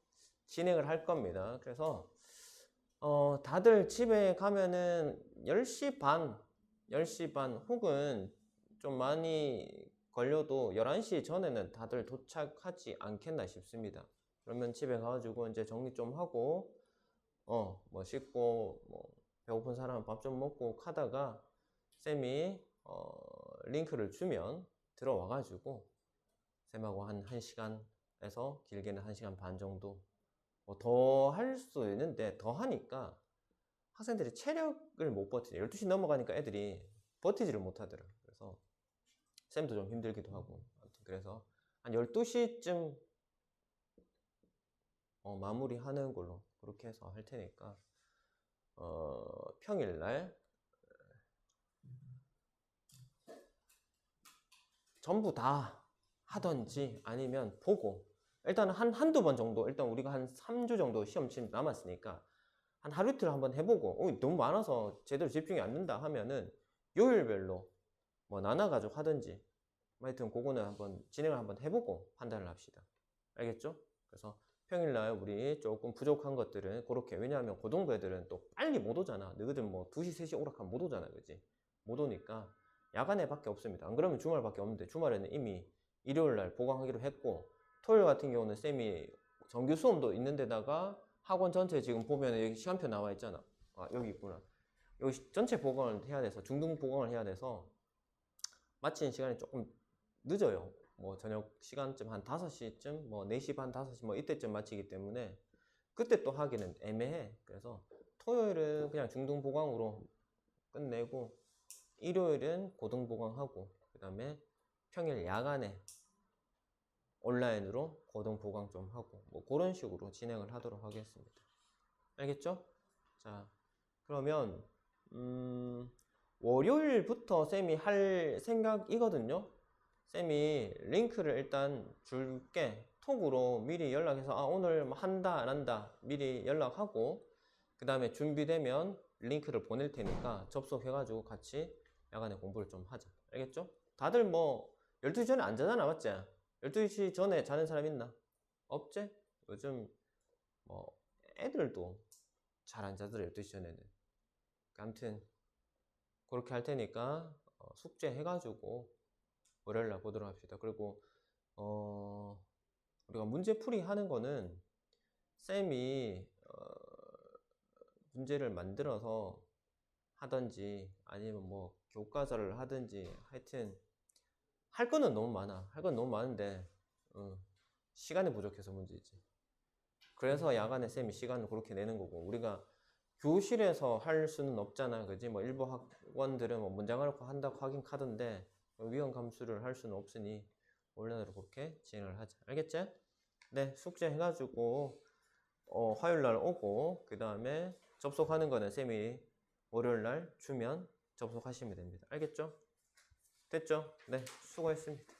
진행을 할 겁니다. 그래서 다들 집에 가면은 10시 반, 10시 반 혹은 좀 많이 걸려도 11시 전에는 다들 도착하지 않겠나 싶습니다. 그러면 집에 가가지고 이제 정리 좀 하고 뭐 씻고 뭐 배고픈 사람은 밥 좀 먹고 하다가 쌤이 링크를 주면 들어와가지고 쌤하고 한 1시간에서 길게는 1시간 반 정도 뭐 더 할 수 있는데, 더 하니까 학생들이 체력을 못 버티죠. 12시 넘어가니까 애들이 버티지를 못하더라. 그래서 쌤도 좀 힘들기도 하고, 아무튼 그래서 한 12시쯤 마무리하는 걸로 그렇게 해서 할 테니까 평일날 전부 다 하던지 아니면 보고, 일단 한두 번 정도, 일단 우리가 한 3주 정도 시험 치 남았으니까 한 하루 이틀 한번 해보고, 너무 많아서 제대로 집중이 안 된다 하면은 요일별로 뭐 나눠가지고 하든지, 하여튼 그거는 한번 진행을 한번 해보고 판단을 합시다. 알겠죠? 그래서 평일날 우리 조금 부족한 것들은 그렇게, 왜냐하면 고등부 애들은 또 빨리 못 오잖아. 너희들 뭐 2시, 3시 오락하면 못 오잖아. 그지? 못 오니까 야간에 밖에 없습니다. 안 그러면 주말밖에 없는데, 주말에는 이미 일요일날 보강하기로 했고, 토요일 같은 경우는 쌤이 정규 수업도 있는 데다가 학원 전체 지금 보면 여기 시간표 나와 있잖아. 아, 여기 있구나. 여기 전체 보강을 해야 돼서, 중등 보강을 해야 돼서 마치는 시간이 조금 늦어요. 뭐 저녁 시간쯤 한 5시쯤, 뭐 4시 반, 5시 뭐 이때쯤 마치기 때문에 그때 또 하기는 애매해. 그래서 토요일은 그냥 중등 보강으로 끝내고, 일요일은 고등 보강하고, 그 다음에 평일 야간에 온라인으로 고등 보강 좀 하고, 뭐 그런 식으로 진행을 하도록 하겠습니다. 알겠죠? 자, 그러면 월요일부터 쌤이 할 생각이거든요. 쌤이 링크를 일단 줄게. 톡으로 미리 연락해서 오늘 뭐 한다 안 한다 미리 연락하고, 그 다음에 준비되면 링크를 보낼 테니까 접속해가지고 같이 야간에 공부를 좀 하자. 알겠죠? 다들 뭐 12시 전에 안 자잖아, 맞지? 12시 전에 자는 사람 있나? 없지? 요즘 뭐 애들도 잘 안 자더라, 12시 전에는. 아무튼 그렇게 할 테니까 숙제 해가지고 월요일날 보도록 합시다. 그리고 우리가 문제풀이 하는 거는 쌤이 문제를 만들어서 하든지 아니면 뭐 교과서를 하든지, 하여튼 할 거는 너무 많아. 할 건 너무 많은데 시간이 부족해서 문제지. 그래서 야간에 쌤이 시간을 그렇게 내는 거고, 우리가 교실에서 할 수는 없잖아. 그지? 뭐 일부 학원들은 뭐 문장을 한다고 하긴 하던데 위원 감수를 할 수는 없으니 온라인으로 그렇게 진행을 하자. 알겠지? 네, 숙제 해가지고 화요일날 오고, 그 다음에 접속하는 거는 쌤이 월요일날 주면 접속하시면 됩니다. 알겠죠? 됐죠? 네, 수고했습니다.